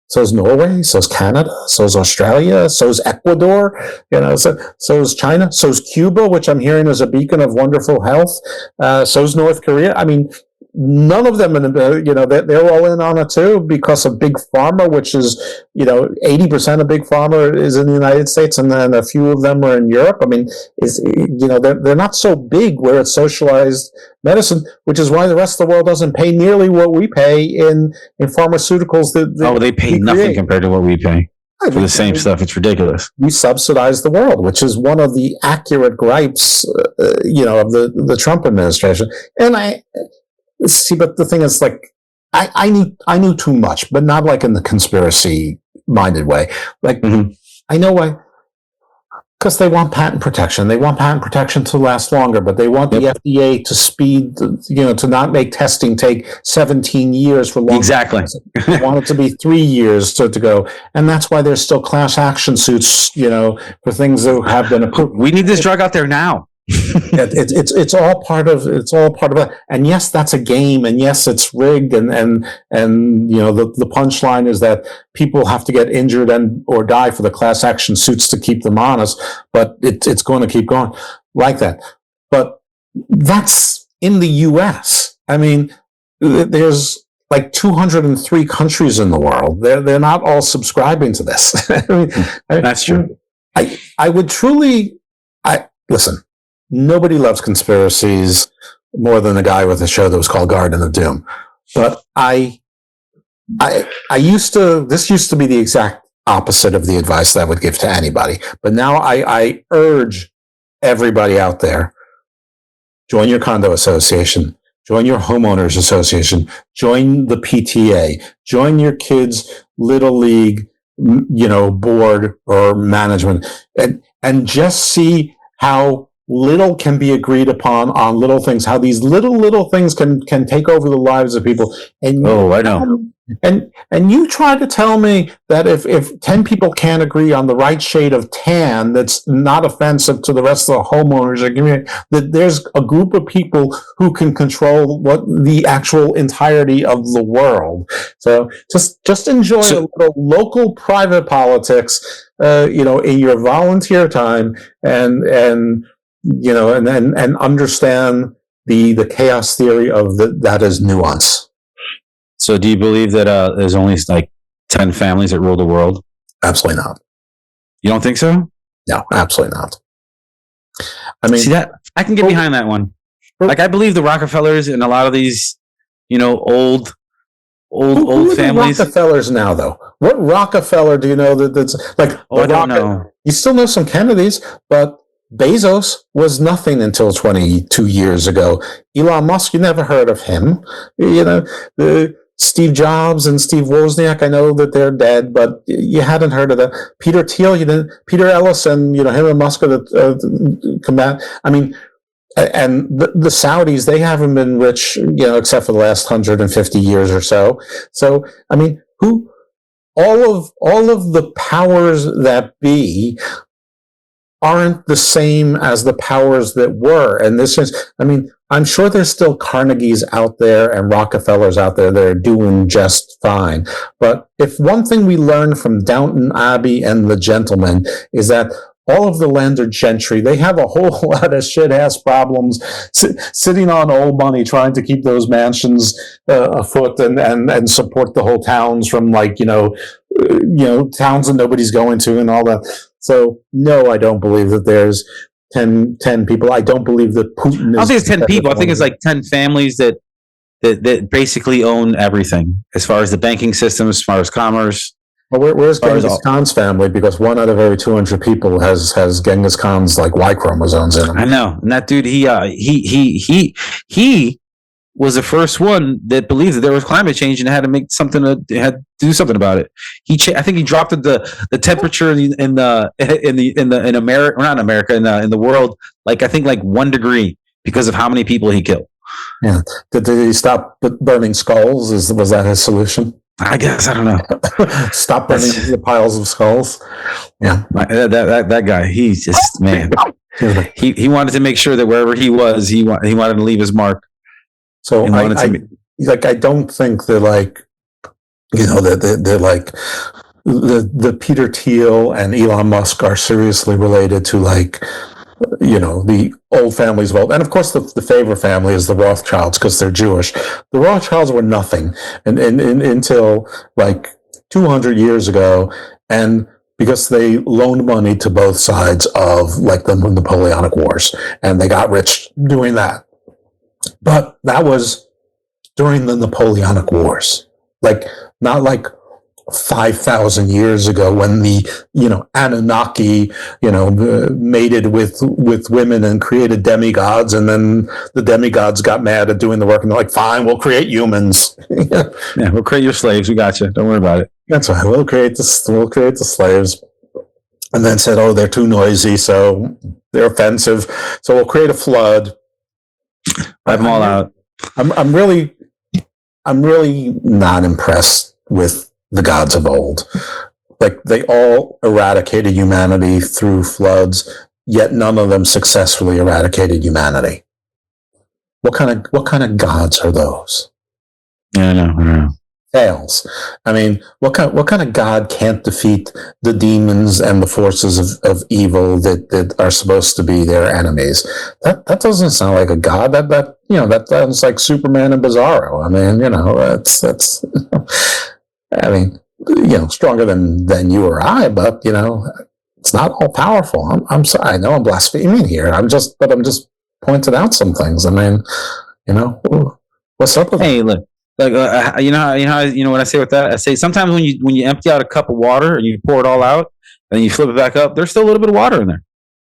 So is Norway, so is Canada, so is Australia, so is Ecuador, so is China, so is Cuba, which I'm hearing is a beacon of wonderful health. So is North Korea. I mean, none of them, they're all in on it too because of big pharma, which is, 80% of big pharma is in the United States, and then a few of them are in Europe. I mean, they're not so big where it's socialized medicine, which is why the rest of the world doesn't pay nearly what we pay in pharmaceuticals. They pay nothing compared to what we pay for the same stuff. It's ridiculous. We subsidize the world, which is one of the accurate gripes, of the Trump administration. And see, but the thing is, like, I knew too much, but not like in the conspiracy-minded way. Like, I know why, because they want patent protection. They want patent protection to last longer, but they want the FDA to speed, to not make testing take 17 years for long. Exactly. They want it to be 3 years to go, and that's why there's still class action suits, for things that have been approved. We need this drug out there now. It's all part of that. And yes, that's a game, and yes, it's rigged, and the punchline is that people have to get injured or die for the class action suits to keep them honest, but it's going to keep going like that. But that's in the US. I mean, there's like 203 countries in the world. They're not all subscribing to this. That's true. I would truly listen. Nobody loves conspiracies more than a guy with a show that was called Garden of Doom. But this used to be the exact opposite of the advice that I would give to anybody. But now I urge everybody out there, join your condo association, join your homeowners association, join the PTA, join your kids' little league, board or management, and just see how little can be agreed upon on little things, how these little things can take over the lives of people. And I know. And you try to tell me that if 10 people can't agree on the right shade of tan that's not offensive to the rest of the homeowners or community, that there's a group of people who can control what the actual entirety of the world. So just enjoy a little local private politics, in your volunteer time, and understand the chaos theory of that is nuance. So do you believe that there's only like 10 families that rule the world? Absolutely not. You don't think so? No, absolutely not. I mean, see that I can get behind that one. Like, I believe the Rockefellers and a lot of these, old who families. Are the Rockefellers now, though? What Rockefeller do you know that's like? I don't know. You still know some Kennedys, but Bezos was nothing until 22 years ago. Elon Musk, you never heard of him. Steve Jobs and Steve Wozniak, I know that they're dead, but you hadn't heard of them. Peter Thiel, Peter Ellis, and him and Musk combat. I mean, and the Saudis, they haven't been rich, except for the last 150 years or so. So, I mean, who all of the powers that be aren't the same as the powers that were. And this is, I mean, I'm sure there's still Carnegies out there and Rockefellers out there that are doing just fine. But if one thing we learned from Downton Abbey and The Gentleman is that all of the landed gentry, they have a whole lot of shit-ass problems sitting on old money, trying to keep those mansions afloat and support the whole towns from towns that nobody's going to and all that. So, no, I don't believe that there's 10 people. I don't believe that Putin is... I don't think it's 10 people. I think it's like 10 families that basically own everything, as far as the banking system, as far as commerce. Well, where's Genghis Khan's family? Because 1 out of every 200 people has Genghis Khan's like Y chromosomes in him. I know, and that dude, he was the first one that believed that there was climate change and had to do something about it. I think he dropped the temperature in America, or not in America, in the world, like 1 degree because of how many people he killed. Yeah, did he stop burning skulls? Was that his solution? I guess, I don't know. Stop burning the piles of skulls. Yeah, that guy. He's just, man. he wanted to make sure that wherever he was, he wanted to leave his mark. So I don't think they're like, they're like the Peter Thiel and Elon Musk are seriously related to the old families. Well, and of course the favorite family is the Rothschilds because they're Jewish. The Rothschilds were nothing and until 200 years ago, and because they loaned money to both sides of the Napoleonic Wars, and they got rich doing that. But that was during the Napoleonic Wars, not 5,000 years ago when the Anunnaki mated with women and created demigods, and then the demigods got mad at doing the work and they're like, fine, we'll create humans. Yeah, we'll create your slaves. We got you. Don't worry about it. That's right. We'll create the slaves. And then said, oh, they're too noisy, so they're offensive, so we'll create a flood. Wipe them all out. I'm really not impressed with the gods of old. They all eradicated humanity through floods, yet none of them successfully eradicated humanity. What kind of gods are those? Yeah, I don't know. Fails. I mean, what kind of god can't defeat the demons and the forces of evil that are supposed to be their enemies? That doesn't sound like a god. That sounds like Superman and Bizarro. I mean, that's I mean, stronger than you or I, but it's not all powerful. I'm sorry. I know I'm blaspheming here. I'm just pointing out some things. I mean, what's up with Hey, look. When I say with that, I say sometimes when you empty out a cup of water and you pour it all out and you flip it back up, there's still a little bit of water in there.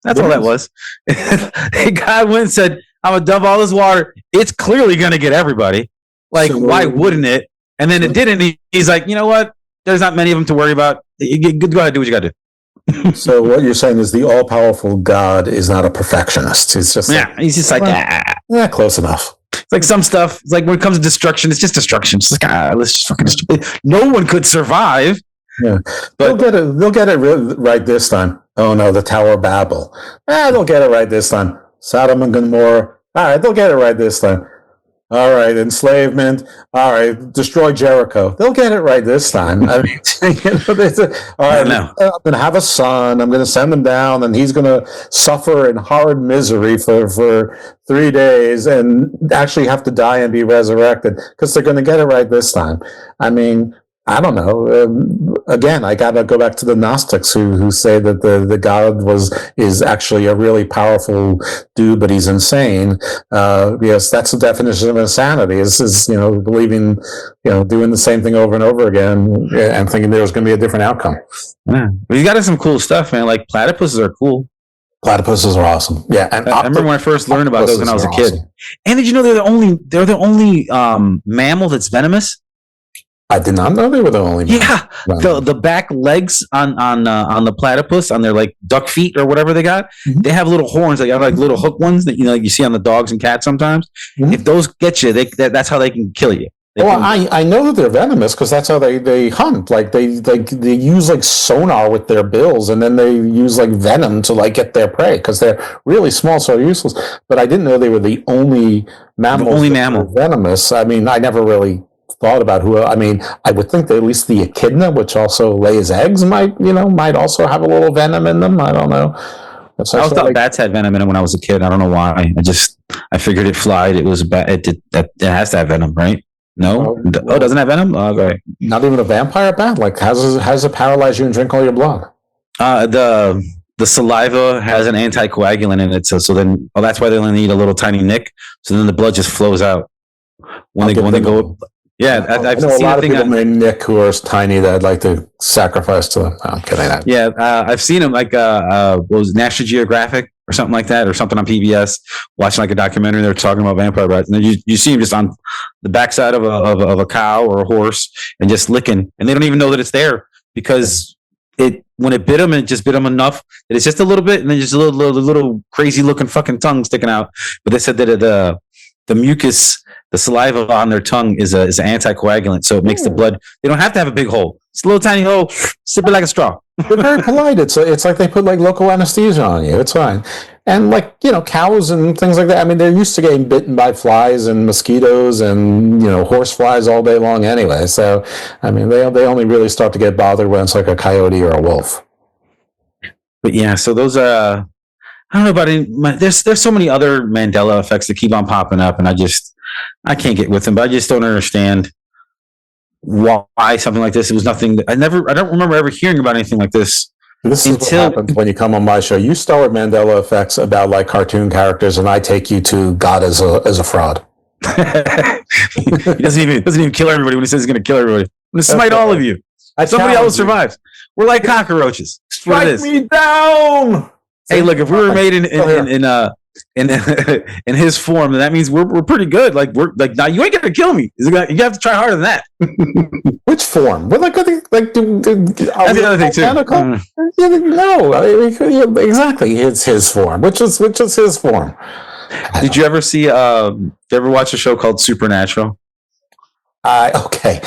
That's all that was. God went and said, I'm going to dump all this water. It's clearly going to get everybody. Why wouldn't it? And then it didn't. He's like, you know what? There's not many of them to worry about. Go ahead, do what you got to do. So what you're saying is the all-powerful God is not a perfectionist. He's just he's just close enough. It's like some stuff. It's like when it comes to destruction, it's just destruction. It's let's just fucking destroy. No one could survive. Yeah, but they'll get it right this time. Oh no, the Tower of Babel. They'll get it right this time. Sodom and Gomorrah. All right, they'll get it right this time. All right, enslavement. All right, destroy Jericho. They'll get it right this time. I mean, all right, I'm going to have a son. I'm going to send him down, and he's going to suffer in horrid misery for 3 days and actually have to die and be resurrected because they're going to get it right this time. I mean, I don't know. Again, I got to go back to the Gnostics who say that the God is actually a really powerful dude, but he's insane. Yes, that's the definition of insanity. Is believing, doing the same thing over and over again and thinking there was going to be a different outcome. Yeah, well, you got some cool stuff, man. Like platypuses are cool. Platypuses are awesome. Yeah, and I remember when I first learned about those when I was a kid. Awesome. And did you know they're the only mammal that's venomous? I did not know they were the only. Yeah, the back legs on the platypus, on their duck feet or whatever they got, they have little horns. They got little hook ones that you see on the dogs and cats sometimes. Mm-hmm. If those get you, that's how they can kill you. Well, I know that they're venomous because that's how they hunt. Like they use like sonar with their bills, and then they use like venom to like get their prey because they're really small, so useless. But I didn't know they were the only mammals. The only mammal venomous. I mean, I never really thought about who. I mean, I would think that at least the echidna, which also lays eggs, might also have a little venom in them. I don't know. I thought bats had venom in it when I was a kid. I don't know why. I figured it flied. It was it has to have venom, right? No? Oh, doesn't have venom? Oh, okay. Not even a vampire bat? Like, how does it paralyze you and drink all your blood? The saliva has an anticoagulant in it, so then that's why they only need a little tiny nick. So then the blood just flows out when they go. Yeah, I've know seen a lot of people named Nick who are tiny that I'd like to sacrifice to them. No, I'm kidding. Yeah, I've seen them what was it, National Geographic or something like that, or something on PBS, watching like a documentary. They're talking about vampire bats, and then you see them just on the backside of a cow or a horse and just licking, and they don't even know that it's there because when it bit them, it just bit them enough that it's just a little bit, and then just a little crazy looking fucking tongue sticking out. But they said that the mucus, the saliva on their tongue is an anticoagulant, so it makes the blood. They don't have to have a big hole. It's a little tiny hole. Sip it like a straw. They're very polite. It's like they put like local anesthesia on you. It's fine. And like cows and things like that. I mean, they're used to getting bitten by flies and mosquitoes and horse flies all day long anyway. So I mean, they only really start to get bothered when it's like a coyote or a wolf. But yeah, so those I don't know about it. There's so many other Mandela effects that keep on popping up, and I can't get with them. But I just don't understand why something like this. It was nothing. I don't remember ever hearing about anything like this. This is what happens when you come on my show. You start with Mandela effects about like cartoon characters, and I take you to God as a fraud. He doesn't even kill everybody when he says he's going to kill everybody. I'm going to smite all of you. Somebody else survives. We're like cockroaches. Strike me down. Hey, look, if we were made in his form, then that means we're pretty good. Like now you ain't gonna kill me. You have to try harder than that. Which form? Well, that's the other thing too. No, exactly. It's his form. Which is his form. Did you ever see? Did you ever watch a show called Supernatural? Okay.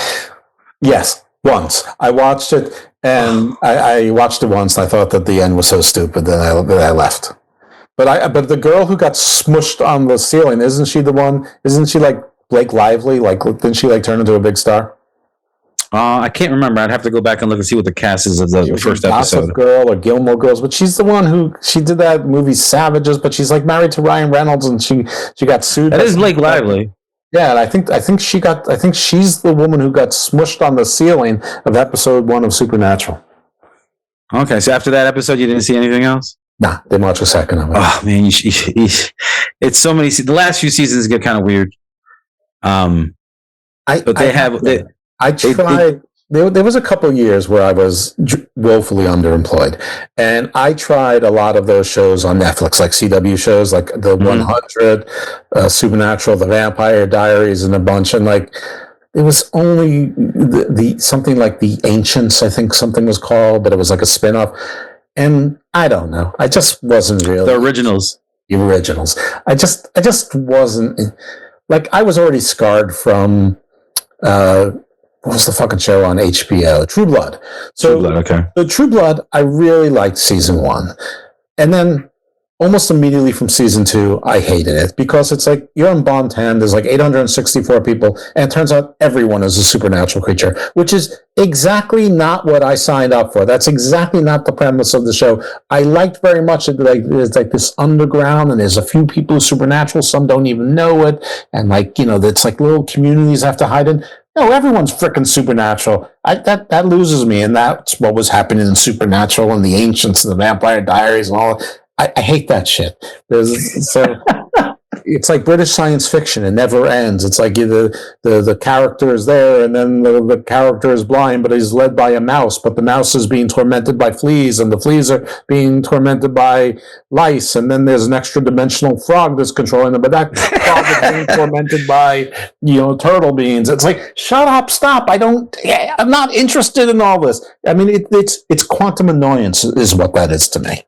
Yes, once I watched it, and I watched it once. And I thought that the end was so stupid that I left. But the girl who got smushed on the ceiling, isn't she the one? Isn't she like Blake Lively? Like, didn't she like turn into a big star? I can't remember. I'd have to go back and look and see what the cast is of the first episode. Gossip Girl or Gilmore Girls, but she's the one she did that movie Savages. But she's like married to Ryan Reynolds, and she got sued. That is Blake Lively. Yeah, and I think she's the woman who got smushed on the ceiling of episode 1 of Supernatural. Okay, so after that episode, you didn't see anything else? Nah, didn't watch a second of it. Oh man, it's so many. The last few seasons get kind of weird. There was a couple years where I was woefully underemployed, and I tried a lot of those shows on Netflix, like CW shows, like the 100, Supernatural, The Vampire Diaries, and a bunch. And like, it was only the something like The Ancients, I think something was called, but it was like a spinoff. And I don't know. I just wasn't really the originals. I just wasn't like, I was already scarred from what was the fucking show on HBO? True Blood. Okay. So True Blood, I really liked season 1. And then almost immediately from season 2, I hated it because it's like you're in Bontan, there's like 864 people, and it turns out everyone is a supernatural creature, which is exactly not what I signed up for. That's exactly not the premise of the show. I liked very much that like there's like this underground, and there's a few people who are supernatural, some don't even know it, and like, it's like little communities have to hide in. No, everyone's freaking supernatural. That loses me, and that's what was happening in Supernatural and The Ancients and The Vampire Diaries and all. I hate that shit. It's like British science fiction. It never ends. It's like the character is there, and then the character is blind, but he's led by a mouse. But the mouse is being tormented by fleas, and the fleas are being tormented by lice. And then there's an extra dimensional frog that's controlling them, but that frog is being tormented by turtle beans. It's like, shut up, stop. I'm not interested in all this. I mean, it's quantum annoyance is what that is to me.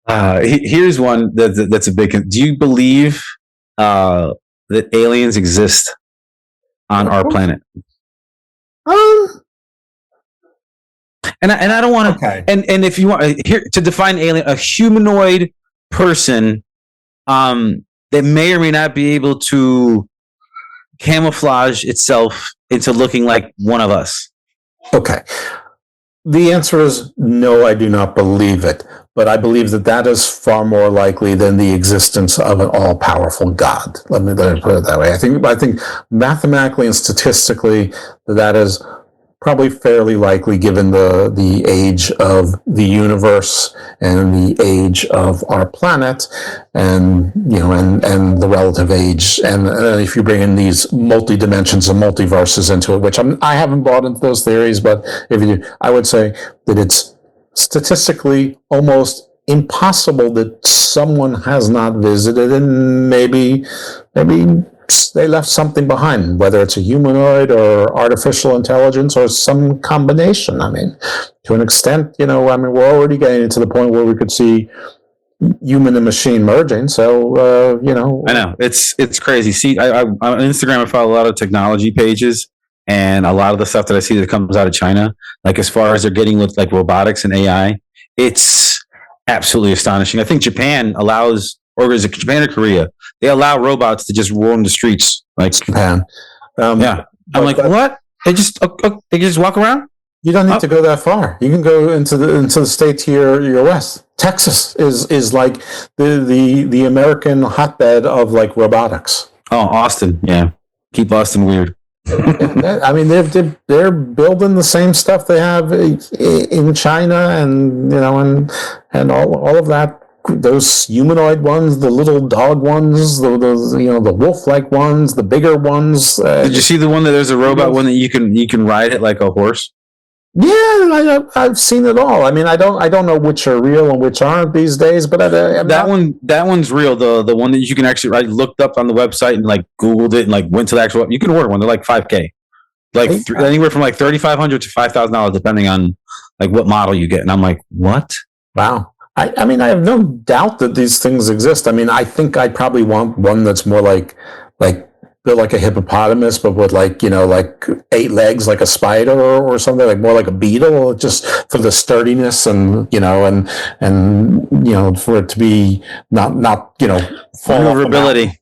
Here's one that's a big. Do you believe that aliens exist on our planet. And I don't want to. Okay. And if you want here to define alien, a humanoid person, that may or may not be able to camouflage itself into looking like one of us. Okay. The answer is no, I do not believe it. But I believe that is far more likely than the existence of an all-powerful God. Let me put it that way. I think mathematically and statistically that is probably fairly likely, given the age of the universe and the age of our planet, and and the relative age, and if you bring in these multi-dimensions and multiverses into it, which I haven't bought into those theories, but if you do, I would say that it's statistically almost impossible that someone has not visited, and maybe they left something behind, whether it's a humanoid or artificial intelligence or some combination. I mean, to an extent, we're already getting to the point where we could see human and machine merging. So, I know it's crazy. See, I on Instagram, I follow a lot of technology pages, and a lot of the stuff that I see that comes out of China, like as far as they're getting with like robotics and AI, it's absolutely astonishing. I think Japan allows, or is it Japan or Korea? They allow robots to just roam the streets, like Japan. Yeah, I'm like, what? They just walk around. You don't need to go that far. You can go into the states here, your west. Texas is like the American hotbed of like robotics. Oh, Austin, yeah. Keep Austin weird. I mean, they're building the same stuff they have in China, and and all of that. Those humanoid ones, the little dog ones, the wolf-like ones, the bigger ones. Did you see the one that there's a robot one that you can ride it like a horse? Yeah, I've seen it all. I mean, I don't know which are real and which aren't these days, but that one's real. The one that you can actually, I looked up on the website and like Googled it and like went to the actual. You can order one. They're like $5,000, like anywhere from like $3,500 to $5,000 depending on like what model you get. And I'm like, what? Wow. I mean, I have no doubt that these things exist. I mean, I think I probably want one that's more like built like a hippopotamus, but with like 8 legs, like a spider or something, like more like a beetle, just for the sturdiness and for it to be not maneuverability.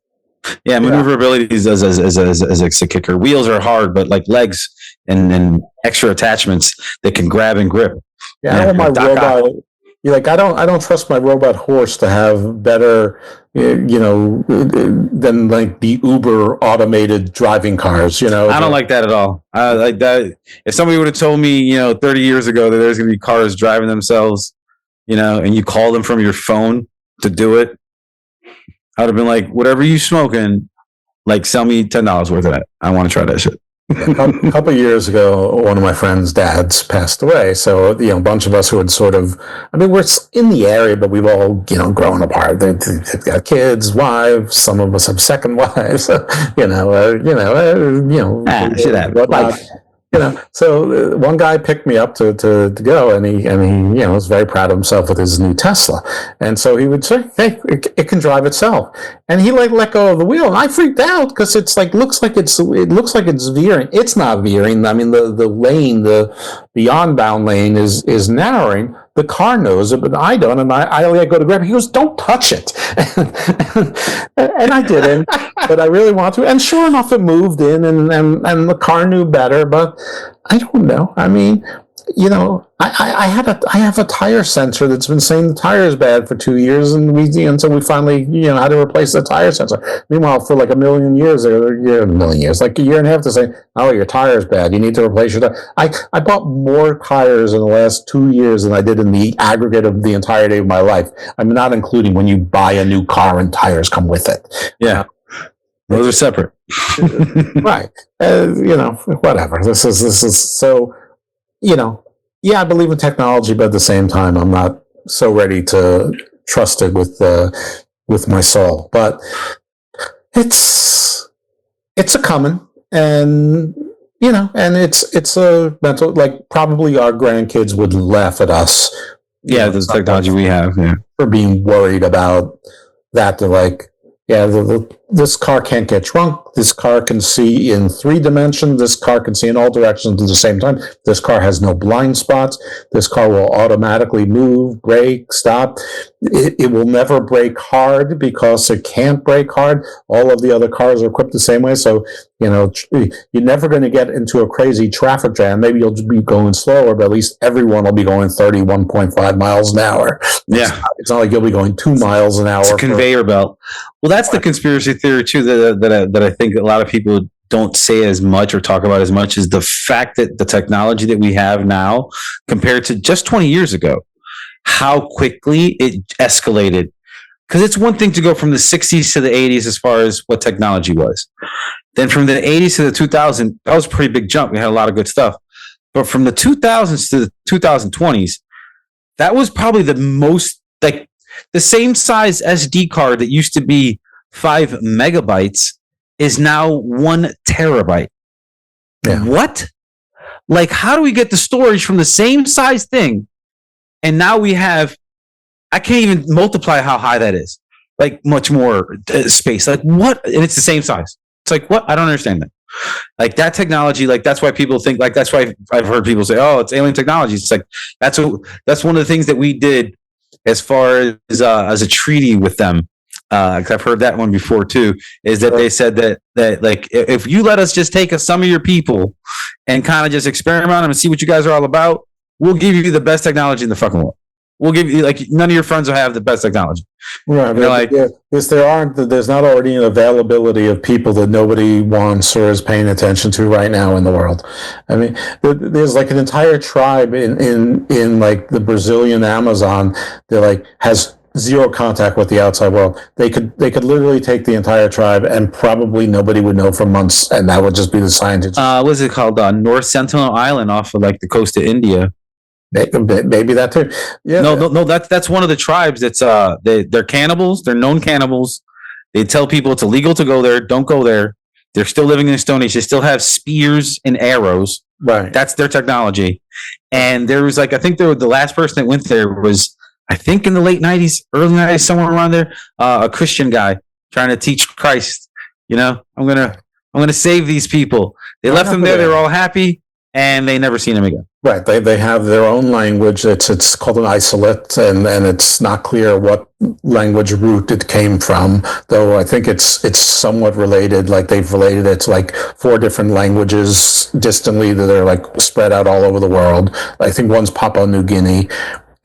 Yeah, maneuverability is as a kicker. Wheels are hard, but like legs and extra attachments that can grab and grip. Yeah, I want my robot. I don't trust my robot horse to have better, than like the Uber automated driving cars. I don't like that at all. Like that. If somebody would have told me, 30 years ago that there's going to be cars driving themselves, and you call them from your phone to do it, I would have been like, whatever you smoking, like sell me $10 worth of that. I want to try that shit. A couple of years ago, one of my friends' dads passed away. So, a bunch of us who had we're in the area, but we've all, grown apart. They've got kids, wives. Some of us have second wives. Shit happens. So one guy picked me up to go, and he was very proud of himself with his new Tesla, and so he would say, "Hey, it can drive itself," and he let go of the wheel, and I freaked out because it's looks like it's veering. It's not veering. I mean, the lane, the onbound lane is narrowing. The car knows it, but I don't, and I go to grab it. He goes, "Don't touch it," and I didn't, but I really want to. And sure enough, it moved in, and the car knew better. But I don't know. I mean, I have a tire sensor that's been saying the tire is bad for 2 years, and until we finally had to replace the tire sensor. Meanwhile, for like a million years, like a year and a half, to say, "Oh, your tire is bad. You need to replace your tire." I bought more tires in the last 2 years than I did in the aggregate of the entirety of my life. I'm not including when you buy a new car and tires come with it. Yeah. Those are separate. Right. Whatever. This is so, yeah, I believe in technology, but at the same time, I'm not so ready to trust it with my soul. But it's a coming, and and it's a mental, like, probably our grandkids would laugh at us. Yeah, the technology we have, for being worried about that. They're like, yeah, this car can't get drunk. This car can see in 3 dimensions. This car can see in all directions at the same time. This car has no blind spots. This car will automatically move, brake, stop. It will never brake hard because it can't brake hard. All of the other cars are equipped the same way. So, you're never going to get into a crazy traffic jam. Maybe you'll be going slower, but at least everyone will be going 31.5 miles an hour. Yeah. It's not like you'll be going 2 miles an hour. It's a conveyor belt. Well, that's the conspiracy theory too that I think a lot of people don't say as much or talk about as much, is the fact that the technology that we have now compared to just 20 years ago, how quickly it escalated. Because it's one thing to go from the 60s to the 80s as far as what technology was. Then from the 80s to the 2000s, that was a pretty big jump. We had a lot of good stuff. But from the 2000s to the 2020s, that was probably the most, like, the same size SD card that used to be 5 megabytes is now 1 terabyte. Yeah. What? Like, how do we get the storage from the same size thing? And now we have, I can't even multiply how high that is. Like, much more space. Like, what? And it's the same size. It's like, what? I don't understand that. Like, that technology, like, that's why people think, like, that's why I've heard people say, oh, it's alien technology. It's like, that's one of the things that we did as far as a treaty with them. Because I've heard that one before too, is that they said that like, if you let us just take some of your people and kind of just experiment on them and see what you guys are all about, we'll give you the best technology in the fucking world. We'll give you, like, none of your friends will have the best technology. Right. Like, there's not already an availability of people that nobody wants or is paying attention to right now in the world. I mean, there's like an entire tribe in like the Brazilian Amazon that like has zero contact with the outside world. They could literally take the entire tribe and probably nobody would know for months, and that would just be the scientists. What's it called? North Sentinel Island off of like the coast of India. Maybe that too. Yeah. No. That's one of the tribes. That's they're cannibals. They're known cannibals. They tell people it's illegal to go there. Don't go there. They're still living in the Stone Age. They still have spears and arrows. Right. That's their technology. And there was like, I think the last person that went there was, I think, in the late 90s, early 90s, somewhere around there, a Christian guy trying to teach Christ. I'm gonna save these people. They left them there. They were all happy, and they never seen him again. Right. They have their own language. It's called an isolate, and it's not clear what language root it came from, though I think it's somewhat related. Like, they've related it to like 4 different languages distantly that are like spread out all over the world. I think one's Papua New Guinea,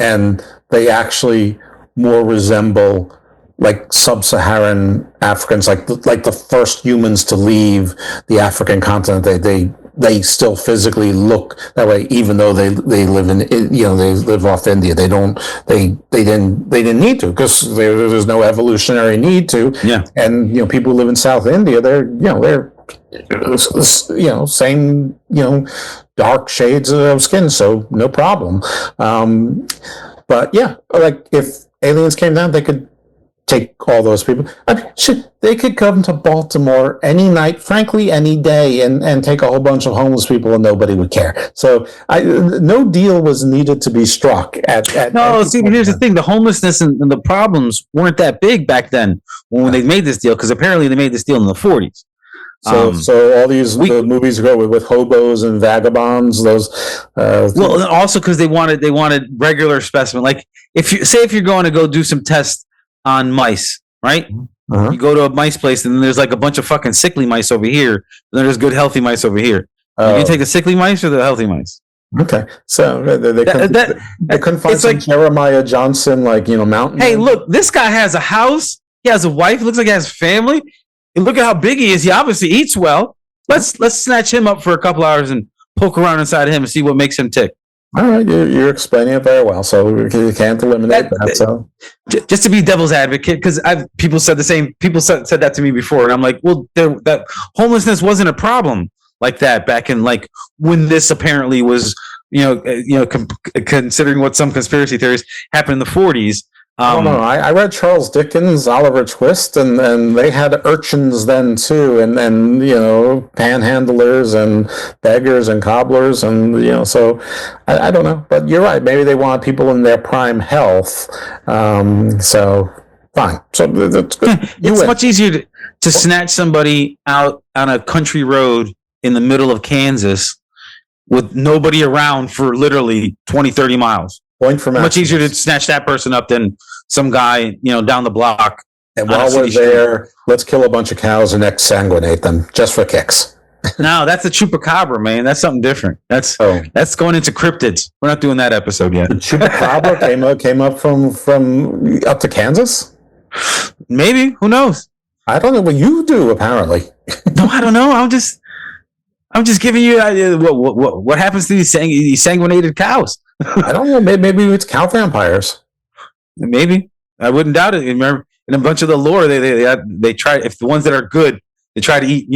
and they actually more resemble like sub-Saharan Africans, like the first humans to leave the African continent. They still physically look that way, even though they live in, they live off India. They didn't need to, because there's no evolutionary need to. Yeah. And people who live in South India, they're same dark shades of skin, so no problem. But yeah, like, if aliens came down, they could take all those people. I mean, shit, they could come to Baltimore any night, frankly, any day, and take a whole bunch of homeless people, and nobody would care. So no deal was needed to be struck at see, here's the thing. The homelessness and the problems weren't that big back then when they made this deal, because apparently they made this deal in the 40s. So all these the movies go with hobos and vagabonds. Those well, and also because they wanted regular specimen. Like, if you're going to go do some tests on mice, right? Uh-huh. You go to a mice place, and then there's like a bunch of fucking sickly mice over here, and then there's good healthy mice over here. You can take the sickly mice or the healthy mice. Okay, so they couldn't find some, like, Jeremiah Johnson, like, mountain. Hey, look, this guy has a house. He has a wife. Looks like he has family. And look at how big he is. He obviously eats well. Let's snatch him up for a couple hours and poke around inside him and see what makes him tick. All right, you're explaining it very well. So you can't eliminate that. So just to be devil's advocate, because people said the same. People said that to me before, and I'm like, well, that homelessness wasn't a problem like that back in, like, when this apparently was, considering what some conspiracy theories happened in the 40s. I don't know. I read Charles Dickens, Oliver Twist, and they had urchins then too, and panhandlers and beggars and cobblers, and so I don't know. But you're right. Maybe they want people in their prime health. So fine. So that's good. It's much easier to snatch somebody out on a country road in the middle of Kansas with nobody around for literally 20, 30 miles. Point for Much easier to snatch that person up than some guy, down the block. And while we're there, let's kill a bunch of cows and exsanguinate them just for kicks. No, that's a chupacabra, man. That's something different. That's going into cryptids. We're not doing that episode yet. The chupacabra came up from up to Kansas? Maybe. Who knows? I don't know what you do, apparently. No, I don't know. I'm just giving you an idea. What happens to these sanguinated cows? I don't know. Maybe it's cow vampires. Maybe. I wouldn't doubt it. Remember, in a bunch of the lore, they try, if the ones that are good, they try to eat,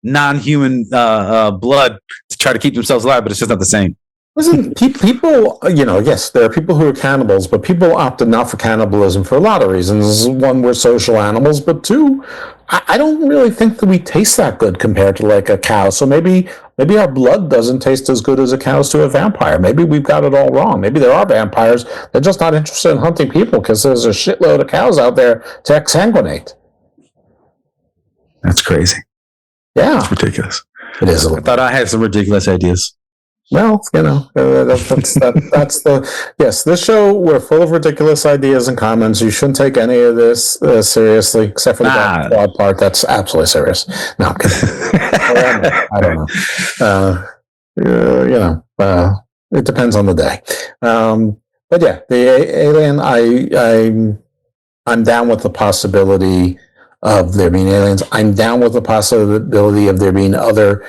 non-human blood to try to keep themselves alive, but it's just not the same. Listen, people, yes, there are people who are cannibals, but people opted not for cannibalism for a lot of reasons. One, we're social animals, but two, I don't really think that we taste that good compared to like a cow. So maybe our blood doesn't taste as good as a cow's to a vampire. Maybe we've got it all wrong. Maybe there are vampires. They're just not interested in hunting people because there's a shitload of cows out there to exsanguinate. That's crazy. Yeah. It's ridiculous. It is. I thought I had some ridiculous ideas. Well, that's yes, this show, we're full of ridiculous ideas and comments. You shouldn't take any of this seriously, except for the broad part. That's absolutely serious. No, I'm kidding. I don't know. It depends on the day. But yeah, the alien, I'm down with the possibility of there being aliens. I'm down with the possibility of there being other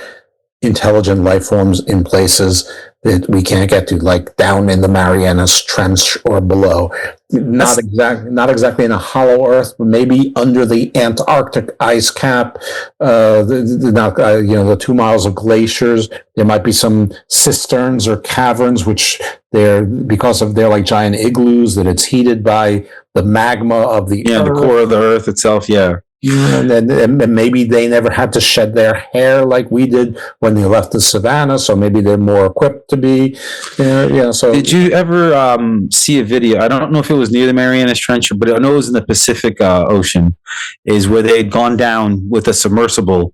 intelligent life forms in places that we can't get to, like down in the Marianas Trench or below. Not exactly in a hollow Earth, but maybe under the Antarctic ice cap. The 2 miles of glaciers. There might be some cisterns or caverns, which they're like giant igloos that it's heated by the magma of the Earth. The core of the Earth itself. Yeah. And maybe they never had to shed their hair like we did when they left the savannah, so maybe they're more equipped to be. So, did you ever see a video? I don't know if it was near the Marianas Trench, but I know it was in the Pacific Ocean. Is where they had gone down with a submersible,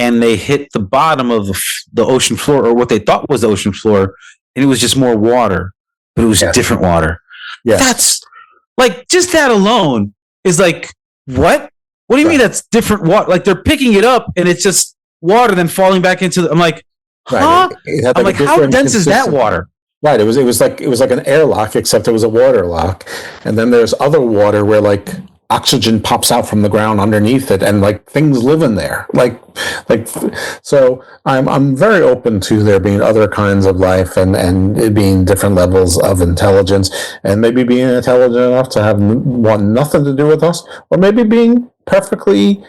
and they hit the bottom of the ocean floor, or what they thought was the ocean floor, and it was just more water, but it was different water. Yeah, that's like just that alone is like what. What do you mean that's different water? Like they're picking it up and it's just water then falling back into the, I'm like, huh? I'm like, how dense is that water? Right. It was like an airlock, except it was a water lock. And then there's other water where like oxygen pops out from the ground underneath it and like things live in there. So I'm very open to there being other kinds of life and it being different levels of intelligence, and maybe being intelligent enough to have nothing to do with us, or maybe being perfectly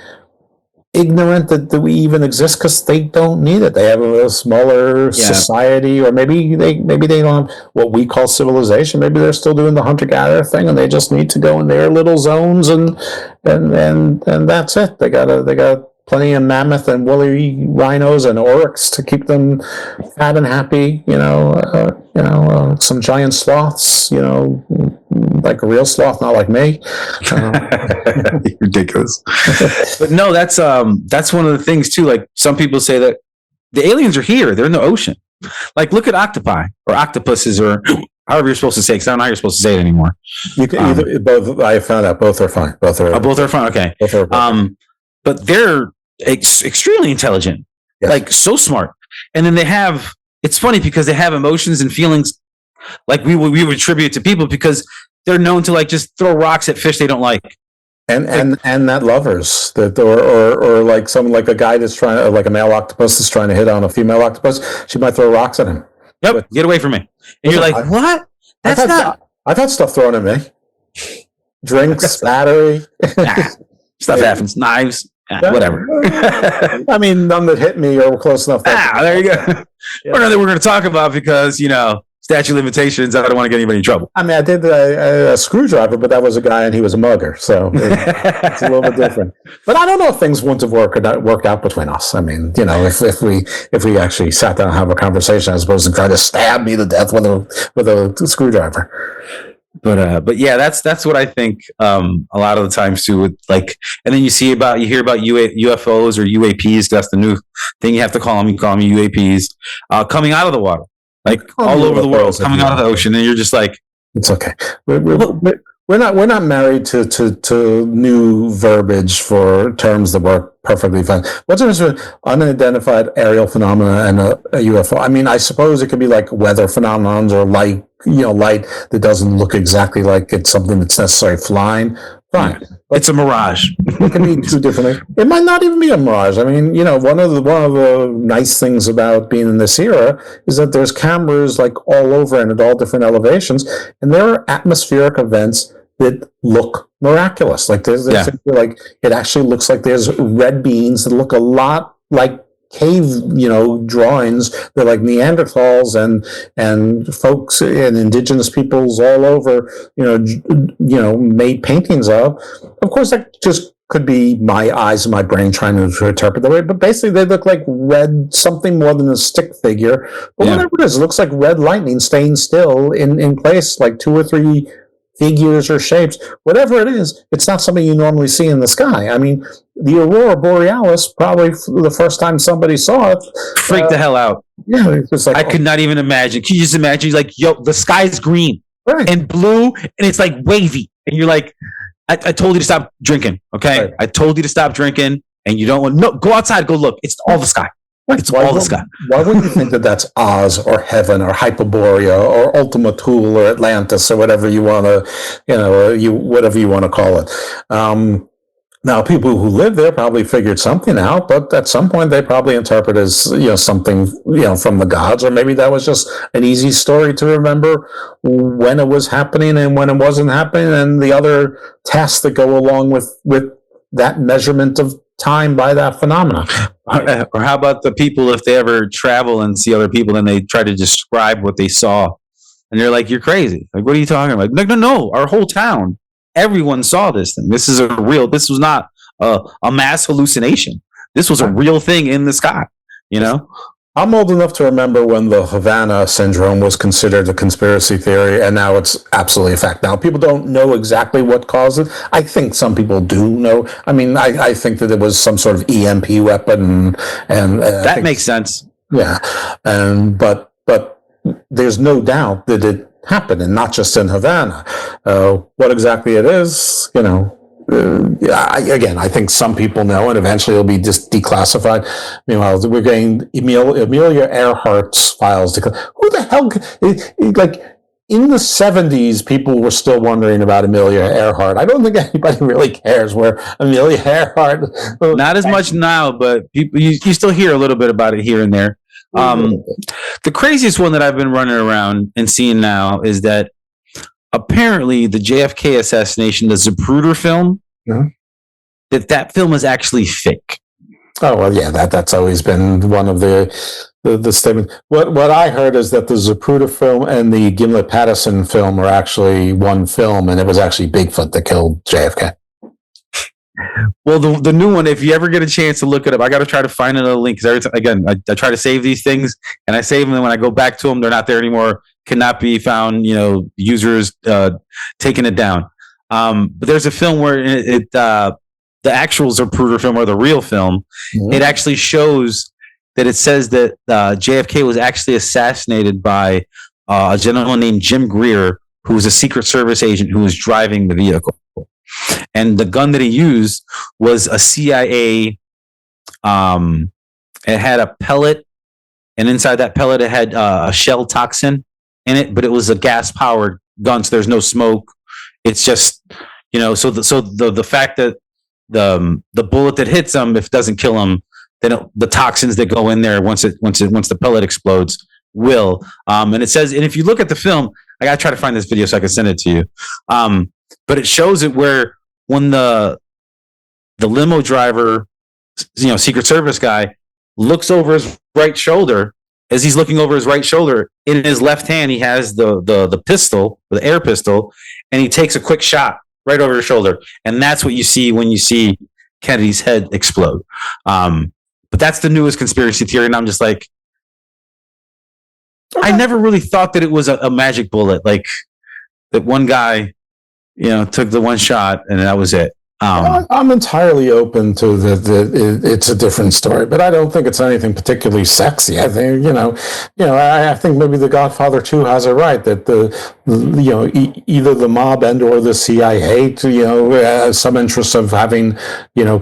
ignorant that we even exist because they don't need it. They have a smaller society, or maybe they don't have what we call civilization. Maybe they're still doing the hunter-gatherer thing, and they just need to go in their little zones and that's it. They got plenty of mammoth and woolly rhinos and oryx to keep them fat and happy. Some giant sloths. Like a real sloth, not like me. Ridiculous. But no, that's one of the things too. Like some people say that the aliens are here; they're in the ocean. Like look at octopi or octopuses or however you're supposed to say it, because I don't know how you're supposed to say it anymore. You can both. I found out both are fine. Both are fine. Okay. Both are but they're extremely intelligent, like so smart. And then they have. It's funny because they have emotions and feelings, like we would attribute to people, because they're known to like just throw rocks at fish they don't like. And that lovers that or like someone like a guy that's trying to, like a male octopus that's trying to hit on a female octopus, she might throw rocks at him. Yep, but, get away from me. And you're like, what? I've had stuff thrown at me. Drinks, battery. Stuff happens. Knives. Whatever. I mean, none that hit me or close enough. There you go. Or none that we're going to talk about because, statute of limitations. I don't want to get anybody in trouble. I mean, I did a screwdriver, but that was a guy and he was a mugger. So it's a little bit different. But I don't know if things wouldn't have worked out between us. I mean, if we actually sat down and have a conversation as opposed to try to stab me to death with a screwdriver. But yeah, that's what I think. A lot of the times too, with like, and then you hear about UFOs or UAPs. That's the new thing you have to call them. You call them UAPs coming out of the water, like all over the world, coming out of the ocean, and you're just like, it's okay. We're not married to new verbiage for terms that work perfectly fine. What's the difference between unidentified aerial phenomena and a UFO? I mean, I suppose it could be like weather phenomenons or light that doesn't look exactly like it's something that's necessarily flying. Fine. But it's a mirage. It can be two different things. It might not even be a mirage. I mean, one of the nice things about being in this era is that there's cameras like all over and at all different elevations, and there are atmospheric events that look miraculous. Like there's like it actually looks like there's red beans that look a lot like cave, drawings. They're like Neanderthals and folks and indigenous peoples all over, made paintings of. Of course, that just could be my eyes and my brain trying to interpret the way, but basically they look like red, something more than a stick figure. But whatever it is, it looks like red lightning staying still in place, like 2 or 3 figures or shapes, whatever it is, it's not something you normally see in the sky. I mean, the Aurora Borealis, probably the first time somebody saw it, freaked the hell out. Yeah, it was like, I could not even imagine. Can you just imagine? Like, yo, the sky's green and blue, and it's like wavy, and you're like, I told you to stop drinking. Okay, right. I told you to stop drinking, and you don't want. No, go outside, go look. It's all the sky. It's all the sky. Why wouldn't you think that that's Oz or heaven or Hyperborea or Ultima Thule or Atlantis or whatever you want to, whatever you want to call it. Now, people who live there probably figured something out, but at some point they probably interpret as something from the gods, or maybe that was just an easy story to remember when it was happening and when it wasn't happening, and the other tasks that go along with that measurement of time by that phenomena. Or how about the people, if they ever travel and see other people and they try to describe what they saw, and they're like, you're crazy. Like, what are you talking about? Like, no, our whole town, everyone saw this thing. This was not a mass hallucination. This was a real thing in the sky, I'm old enough to remember when the Havana syndrome was considered a conspiracy theory, and now it's absolutely a fact. Now, people don't know exactly what caused it. I think some people do know. I mean, I think that it was some sort of EMP weapon, and that makes sense. Yeah, but there's no doubt that it happened, and not just in Havana. What exactly it is, I think some people know, and eventually it'll be just declassified. Meanwhile, we're getting Amelia Earhart's files. Who the hell? Like in the 70s, people were still wondering about Amelia Earhart. I don't think anybody really cares where Amelia Earhart. Not as much now, but people you still hear a little bit about it here and there. The craziest one that I've been running around and seeing now is that apparently the JFK assassination, the Zapruder film, that film is actually fake. Oh, well, yeah, that's always been one of the statements. What I heard is that the Zapruder film and the Gimlet Patterson film are actually one film, and it was actually Bigfoot that killed JFK. Well, the new one, if you ever get a chance to look it up, I got to try to find another link, because I try to save these things, and I save them, and when I go back to them, they're not there anymore, cannot be found, users taking it down. But there's a film where the actual Zapruder film, or the real film, it actually shows that it says that JFK was actually assassinated by a gentleman named Jim Greer, who was a Secret Service agent who was driving the vehicle. And the gun that he used was a CIA. It had a pellet, and inside that pellet, it had a shell toxin in it, but it was a gas-powered gun, so there's no smoke. It's just, so the fact that the bullet that hits him, if it doesn't kill him, then the toxins that go in there once the pellet explodes will. And it says, and if you look at the film, I gotta try to find this video so I can send it to you. But it shows it where when the limo driver, Secret Service guy, looks over his right shoulder, as he's looking over his right shoulder, in his left hand he has the pistol, the air pistol, and he takes a quick shot right over his shoulder, and that's what you see when you see Kennedy's head explode. But that's the newest conspiracy theory, and I'm just like, I never really thought that it was a magic bullet. Like, that one guy, took the one shot and that was it. I'm entirely open to it's a different story, but I don't think it's anything particularly sexy. I think, I think maybe The Godfather 2 has it right that either the mob and or the CIA, has some interest of having,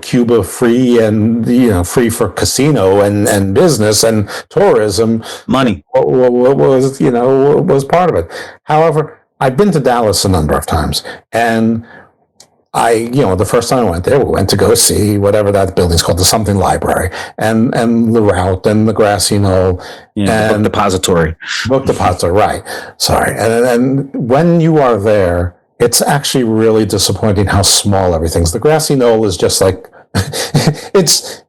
Cuba free and, free for casino and business and tourism. Money. Was part of it. However, I've been to Dallas a number of times, and the first time I went there, we went to go see whatever that building's called, the something library, and the route and the grassy knoll. And book depository, right. Sorry. And when you are there, it's actually really disappointing how small everything's. The grassy knoll is just like, it's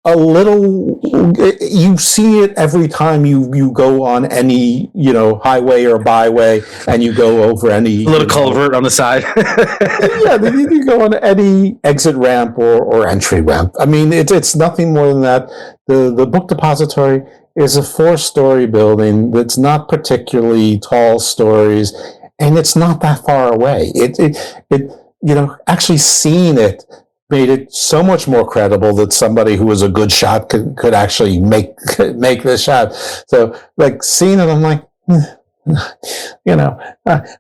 a little, you see it every time you go on any, highway or byway, and you go over any little culvert on the side. Yeah, you go on any exit ramp or entry ramp. I mean, it's nothing more than that. The book depository is a 4-story building that's not particularly tall stories, and it's not that far away. Actually seeing it made it so much more credible that somebody who was a good shot could actually make this shot. So, like, seeing it, I'm like,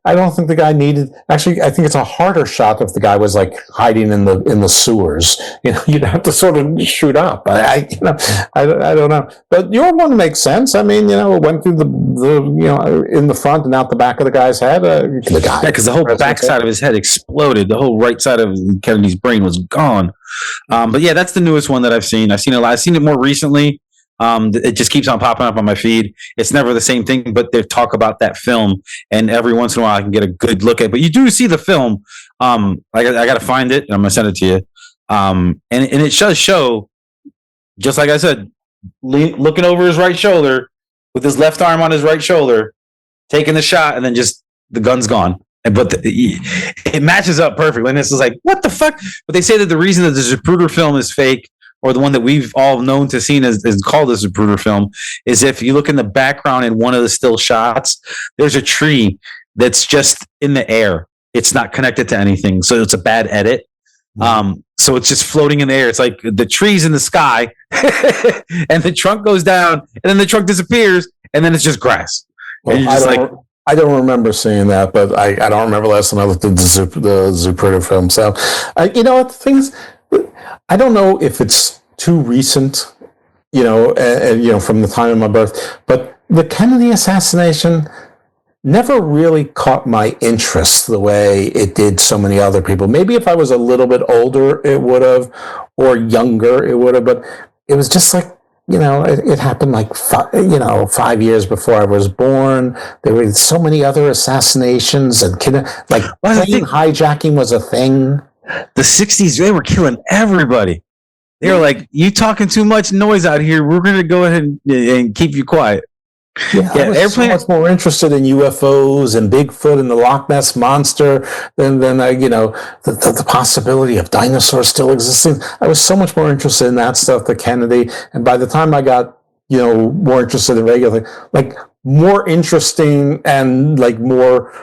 I don't think the guy needed. Actually, I think it's a harder shot if the guy was like hiding in the sewers. You'd have to sort of shoot up. I don't know. But your one makes sense. I mean, it went through the in the front and out the back of the guy's head. The guy, because the whole back side of his head exploded. The whole right side of Kennedy's brain was gone. But yeah, that's the newest one that I've seen. I've seen it a lot. I've seen it more recently. It just keeps on popping up on my feed. It's never the same thing, but they talk about that film, and every once in a while I can get a good look at it. But you do see the film. I got to find it, and I'm going to send it to you. And it does show, just like I said, looking over his right shoulder with his left arm on his right shoulder, taking the shot, and then just the gun's gone. But it matches up perfectly. And this is like, what the fuck? But they say that the reason that the Zapruder film is fake, or the one that we've all known to seen is called a Zapruder film, is if you look in the background in one of the still shots, there's a tree that's just in the air. It's not connected to anything, so it's a bad edit. So it's just floating in the air. It's like the tree's in the sky, and the trunk goes down, and then the trunk disappears, and then it's just grass. Well, I don't remember seeing that, but I don't remember last time I looked at the Zapruder film. So, the thing is, I don't know if it's too recent, from the time of my birth, but the Kennedy assassination never really caught my interest the way it did so many other people. Maybe if I was a little bit older, it would have, or younger, it would have, but it was just like, it happened like 5 years before I was born. There were so many other assassinations and plane hijacking was a thing. The 60s, they were killing everybody. They were like, you talking too much noise out here. We're going to go ahead and keep you quiet. I was so much more interested in UFOs and Bigfoot and the Loch Ness Monster than the possibility of dinosaurs still existing. I was so much more interested in that stuff than Kennedy. And by the time I got, more interested in regular things, like more interesting and like more,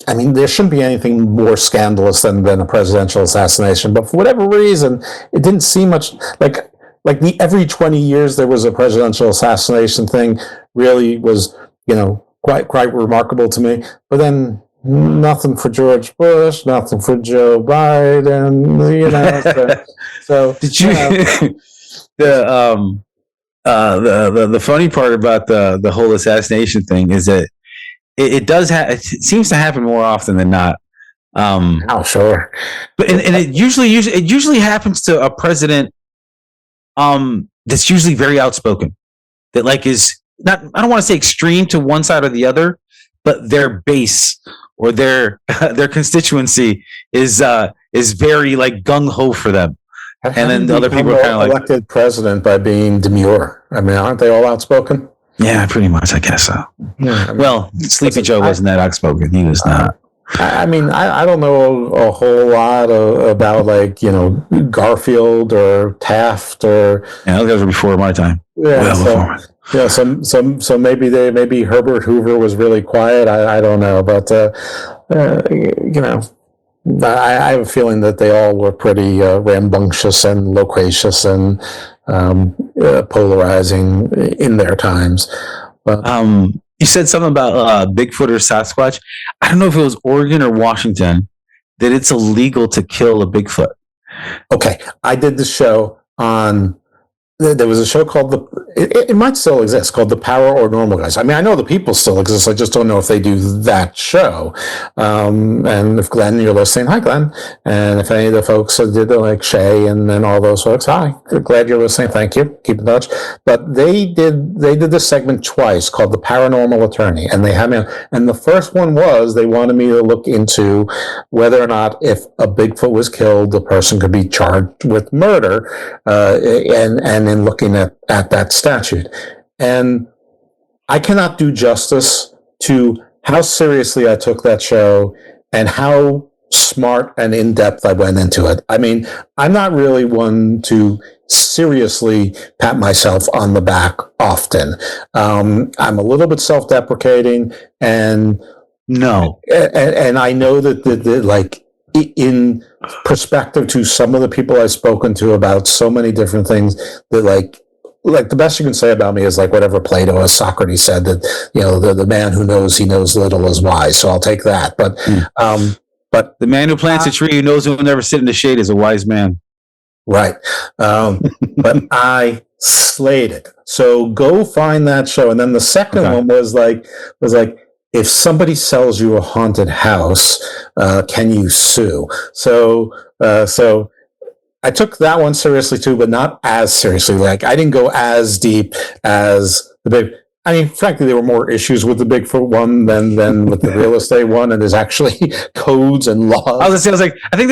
I mean, there shouldn't be anything more scandalous than a presidential assassination. But for whatever reason, it didn't seem much like every 20 years there was a presidential assassination thing really was, quite remarkable to me. But then nothing for George Bush, nothing for Joe Biden, So did you? The funny part about the whole assassination thing is that it seems to happen more often than not. Sure. But and it usually happens to a president that's usually very outspoken, that is not, I don't want to say extreme to one side or the other, but their base or their constituency is very like gung ho for them. And then the other people are kind of like elected president by being demure. I mean, aren't they all outspoken? Yeah, pretty much. I guess so. Yeah, Sleepy Joe wasn't that outspoken. He was not. I mean, I don't know a whole lot about like Garfield or Taft or those guys were before my time. before. Yeah, so maybe Herbert Hoover was really quiet. I don't know, but I have a feeling that they all were pretty rambunctious and loquacious and polarizing in their times. But, you said something about Bigfoot or Sasquatch. I don't know if it was Oregon or Washington that it's illegal to kill a Bigfoot. Okay, I did the show on. There was a show called it might still exist, called The Power or Normal Guys. I mean, I know the people still exist. I just don't know if they do that show. And if Glenn, you're listening, hi Glenn. And if any of the folks did like Shay and all those folks, hi, glad you're listening. Thank you. Keep in touch. But they did this segment twice called The Paranormal Attorney. And they had me on, and the first one was they wanted me to look into whether or not if a Bigfoot was killed, the person could be charged with murder. And in looking at that statute. And I cannot do justice to how seriously I took that show and how smart and in-depth I went into it. I mean, I'm not really one to seriously pat myself on the back often. I'm a little bit self-deprecating and I know that like in perspective to some of the people I've spoken to about so many different things, that like the best you can say about me is like whatever Plato or Socrates said, that the man who knows he knows little is wise. So I'll take that. But but the man who plants a tree who knows he'll never sit in the shade is a wise man. Right. But I slayed it. So go find that show. And then the second one was like if somebody sells you a haunted house, can you sue? So I took that one seriously too, but not as seriously. Like I didn't go as deep as the big. I mean, frankly, there were more issues with the Bigfoot one than with the real estate one, and there's actually codes and laws. I was like, I think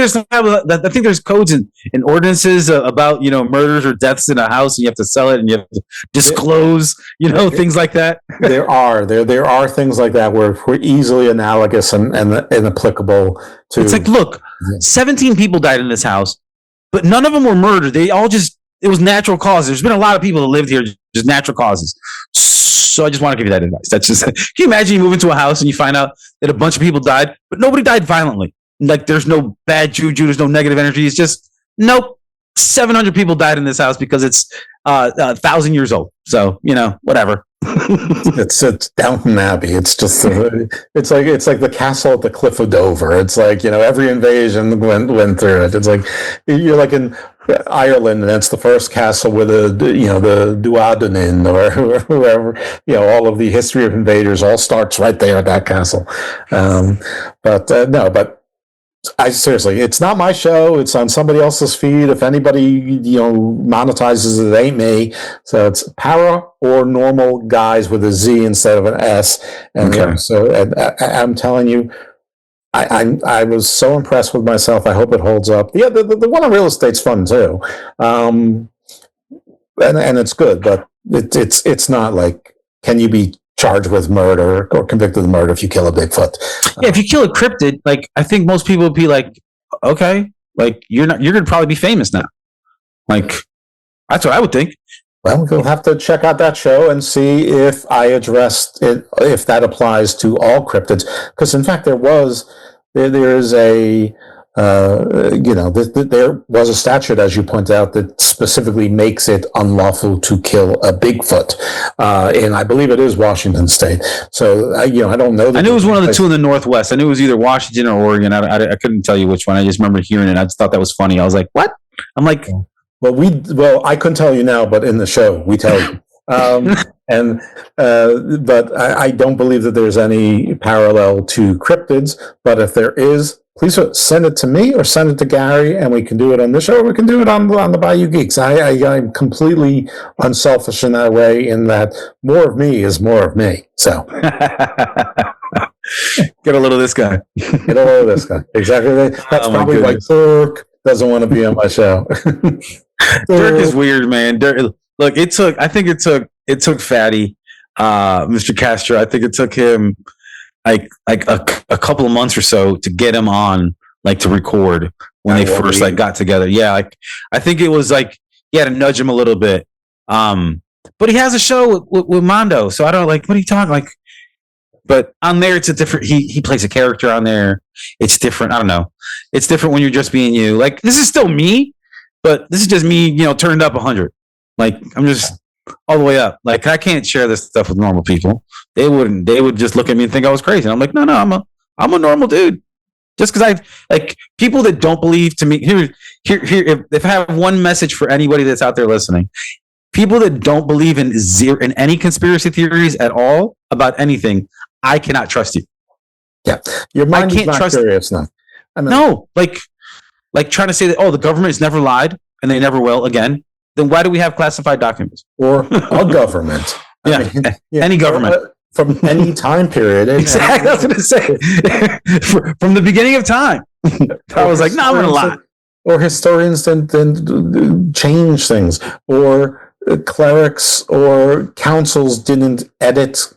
there's codes and ordinances about murders or deaths in a house, and you have to sell it, and you have to disclose things like that. There are things like that where we're easily analogous and applicable to. It's like, look, 17 people died in this house, but none of them were murdered. They all it was natural causes. There's been a lot of people that lived here, just natural causes. So I just want to give you that advice. That's just, can you imagine you move into a house and you find out that a bunch of people died, but nobody died violently? Like there's no bad juju, there's no negative energy. It's just, nope, 700 people died in this house because it's 1,000 years old. So, whatever. It's Downton Abbey. It's just it's like the castle at the Cliff of Dover. It's like every invasion went through it. It's like you're like in Ireland, and it's the first castle with the Duodenin or whoever. All of the history of invaders all starts right there at that castle. But I seriously, it's not my show. It's on somebody else's feed. If anybody, monetizes it, ain't me. So it's Para or Normal Guys with a Z instead of an S. And I'm telling you, I was so impressed with myself. I hope it holds up. Yeah, the one on real estate's fun too. And it's good, but it's not like, can you be charged with murder or convicted of murder if you kill a Bigfoot? Yeah, if you kill a cryptid, like I think most people would be like, okay, like you're gonna probably be famous now. Like that's what I would think. Well, we'll have to check out that show and see if I addressed it, if that applies to all cryptids. Because in fact, there is a there was a statute, as you point out, that specifically makes it unlawful to kill a Bigfoot, and I believe it is Washington State. So I don't know. I knew it was one of the two in the Northwest. I knew it was either Washington or Oregon. I couldn't tell you which one. I just remember hearing it. I just thought that was funny. I was like, what? I'm like, well, I couldn't tell you now, but in the show we tell you. But I don't believe that there's any parallel to cryptids. But if there is, please send it to me or send it to Gary, and we can do it on this show. Or we can do it on the Bayou Geeks. I'm completely unselfish in that way, in that more of me is more of me. So get a little of this guy. Get a little of this guy. Exactly. That's probably why Dirk doesn't want to be on my show. Dirk is weird, man. Dirk, look, it took Fatty, Mr. Castro. I think it took him like a couple of months or so to get him on, like to record when they first like got together. Yeah, like I think it was like you had to nudge him a little bit. But he has a show with Mondo, so I don't like what are you talking like. But on there, it's a different. He plays a character on there. It's different. I don't know. It's different when you're just being you. Like this is still me, but this is just me. You know, turned up 100. Like I'm just all the way up. Like I can't share this stuff with normal people. They wouldn't. They would just look at me and think I was crazy. And I'm like, no, I'm a normal dude. Just because I like people that don't believe to me. Here. If I have one message for anybody that's out there listening, people that don't believe in any conspiracy theories at all about anything, I cannot trust you. Yeah, your mind is not curious enough. No, like trying to say that the government has never lied and they never will again. Then why do we have classified documents or a government? Any government from any time period. Exactly, I was going to say from the beginning of time. I was like, no, I'm going to lie. Or historians then change things, or clerics or councils didn't edit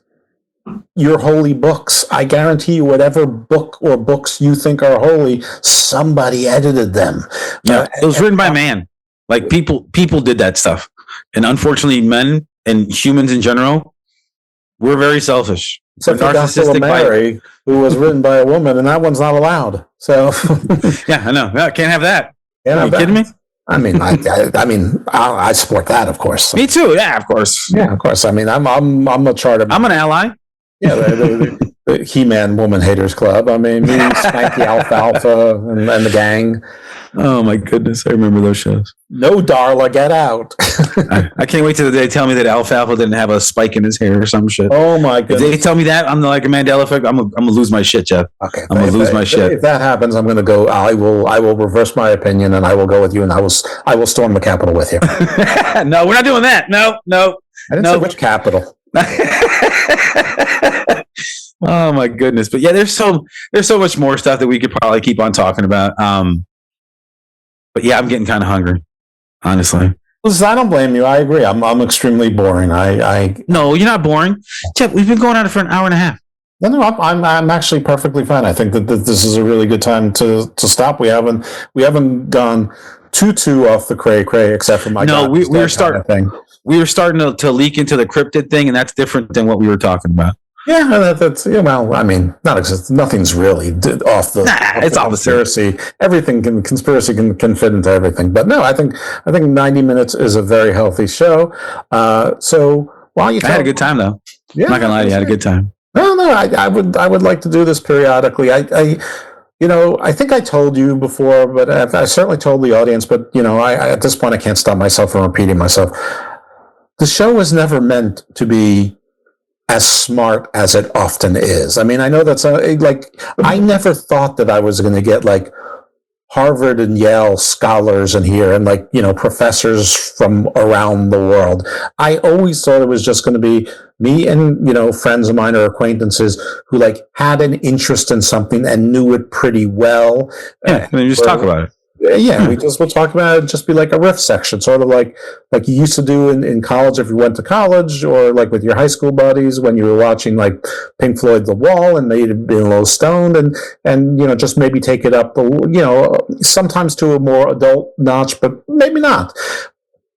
your holy books. I guarantee you, whatever book or books you think are holy, somebody edited them. Yeah, it was written by man. Like people did that stuff, and unfortunately, men and humans in general, we're very selfish. Except for the Gospel of Mary, who was written by a woman, and that one's not allowed. So, yeah, I know. I can't have that. Are you kidding me? I mean, I support that, of course. Me too. Yeah, of course. Yeah, of course. I mean, I'm a charter. I'm an ally. Yeah, the He-Man Woman Haters Club. I mean, me, Spanky Alfalfa, and the gang. Oh my goodness, I remember those shows. No, Darla, get out! I can't wait till they tell me that Alfalfa didn't have a spike in his hair or some shit. Oh my goodness! If they tell me that, I'm like a Mandela Effect. I'm gonna lose my shit, Jeff. Okay, I'm gonna lose my shit. If that happens, I'm gonna go. I will reverse my opinion, and I will go with you, and I will storm the Capitol with you. No, we're not doing that. No. I didn't say which Capitol. Oh my goodness! But yeah, there's so much more stuff that we could probably keep on talking about. But yeah, I'm getting kind of hungry, honestly. Listen, I don't blame you. I agree. I'm extremely boring. No, you're not boring, Jeff. We've been going at it for an hour and a half. No, I'm actually perfectly fine. I think that this is a really good time to stop. We haven't gone too off the cray, except for my. No, we were starting. We were starting to leak into the cryptid thing, and that's different than what we were talking about. Yeah, that's well. I mean, nothing's really off the. It's all conspiracy. Conspiracy can fit into everything. But no, I think 90 minutes is a very healthy show. So while you, I had a good time though. Yeah, I'm not gonna lie to you, I had a good time. No, I would like to do this periodically. I think I told you before, but I certainly told the audience. But I at this point I can't stop myself from repeating myself. The show was never meant to be as smart as it often is. I mean, I know that's I never thought that I was going to get like Harvard and Yale scholars in here and professors from around the world. I always thought it was just going to be me and, friends of mine or acquaintances who had an interest in something and knew it pretty well. Yeah, and you just talk about it. Yeah, we'll talk about it. Just be like a riff section, sort of like you used to do in college if you went to college, or like with your high school buddies when you were watching like Pink Floyd The Wall and they'd been a little stoned and just maybe take it up, sometimes to a more adult notch, but maybe not.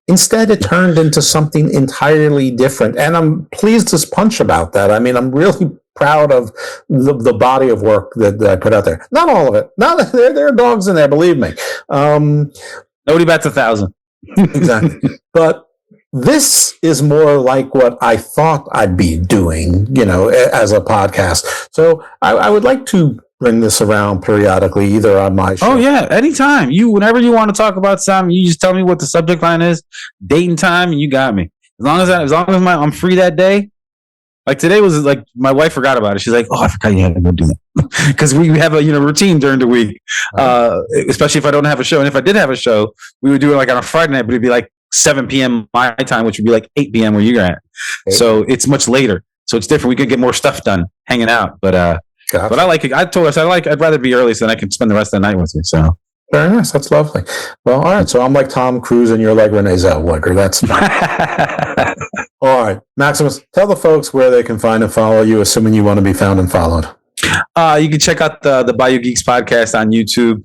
Instead, it turned into something entirely different, and I'm pleased as punch about that. I mean, I'm really proud of the body of work that I put out there. Not all of it. There are dogs in there, believe me. Nobody bats 1,000. Exactly. But this is more like what I thought I'd be doing, as a podcast. So I would like to bring this around periodically, either on my show. Oh yeah, anytime. Whenever you want to talk about something, you just tell me what the subject line is, date and time, and you got me. As long as I'm free that day. Like today was like my wife forgot about it. She's like, "Oh, I forgot you had to go do that," because we have a routine during the week, especially if I don't have a show. And if I did have a show, we would do it like on a Friday night, but it'd be like 7 p.m. my time, which would be like 8 p.m. where you're at. Okay. So it's much later. So it's different. We can get more stuff done hanging out. But I like it. I told us I'd rather be early so then I can spend the rest of the night with you. So. Very nice. That's lovely. Well, all right. So I'm like Tom Cruise and you're like Renee Zellweger. That's all right. Maximus, tell the folks where they can find and follow you, assuming you want to be found and followed. You can check out the Bayou Geeks podcast on YouTube.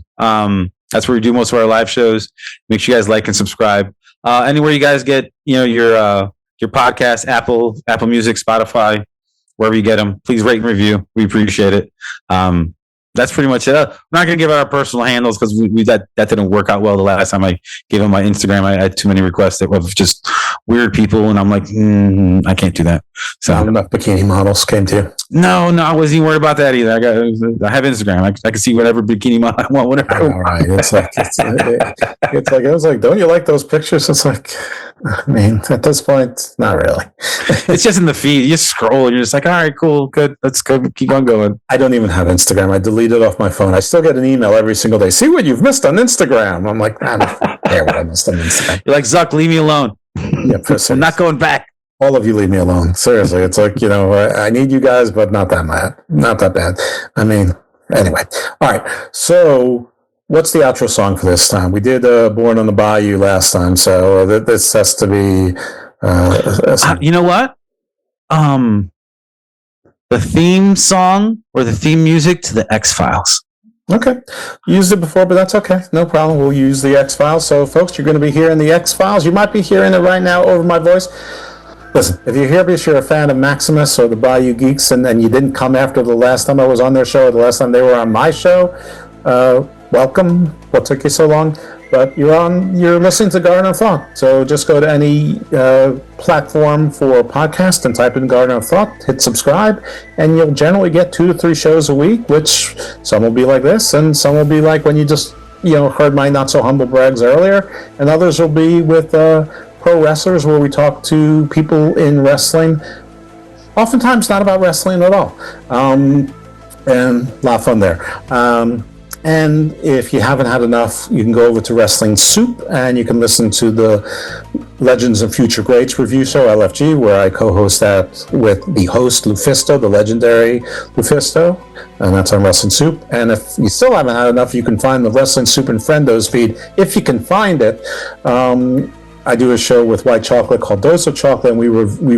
That's where we do most of our live shows. Make sure you guys like and subscribe. Anywhere you guys get, your podcast, Apple Music, Spotify, wherever you get them, please rate and review. We appreciate it. That's pretty much it. We're not going to give out our personal handles because that didn't work out well the last time I gave them my Instagram. I had too many requests of just weird people, and I'm like, I can't do that. So not enough bikini models came to you. No, I wasn't even worried about that either. I have Instagram. I can see whatever bikini model I want, whatever. I want. Right. It's like I was like, don't you like those pictures? It's like, I mean, at this point, not really. It's just in the feed. You just scroll, and you're just like, all right, cool, good. Let's go. Keep on going. I don't even have Instagram. I deleted it off my phone. I still get an email every single day. See what you've missed on Instagram. I'm like, I don't care what I missed on Instagram. You're like, Zuck, leave me alone. Yeah, I'm not going back. All of you leave me alone. Seriously. It's like, I need you guys, but not that bad. Not that bad. I mean, anyway. All right. So what's the outro song for this time? We did Born on the Bayou last time. So this has to be... you know what? The theme song or the theme music to the X-Files. Okay. Used it before, but that's okay. No problem. We'll use the X-Files. So, folks, you're going to be hearing the X-Files. You might be hearing it right now over my voice. Listen, if you're here because you're a fan of Maximus or the Bayou Geeks and you didn't come after the last time I was on their show or the last time they were on my show, welcome. What took you so long? But you're listening to Garden of Thought. So just go to any platform for podcast and type in Garden of Thought, hit subscribe, and you'll generally get 2 to 3 shows a week, which some will be like this, and some will be like when you just, heard my not so humble brags earlier, and others will be with pro wrestlers where we talk to people in wrestling, oftentimes not about wrestling at all. And a lot of fun there. And if you haven't had enough, you can go over to Wrestling Soup and you can listen to the Legends and Future Greats review show, LFG, where I co-host that with the host, Lufisto, the legendary Lufisto, and that's on Wrestling Soup. And if you still haven't had enough, you can find the Wrestling Soup and Friendos feed, if you can find it. I do a show with White Chocolate called Dose of Chocolate, and we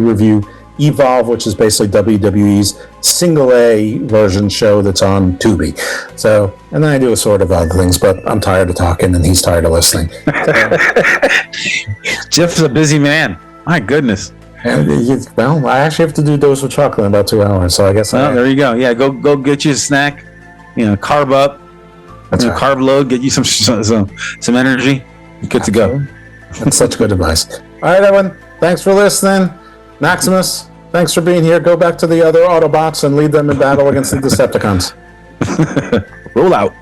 review Evolve, which is basically WWE's single A version show that's on Tubi. So, and then I do a sort of other things, but I'm tired of talking and he's tired of listening. Jeff's a busy man. My goodness. Well, I actually have to do Dose of Chocolate in about 2 hours, so I guess. There you go. Yeah, go get you a snack. Carb up. That's right. Carb load. Get you some energy. You're good to go. That's such good advice. All right, everyone. Thanks for listening. Maximus, thanks for being here. Go back to the other Autobots and lead them in battle against the Decepticons. Roll out.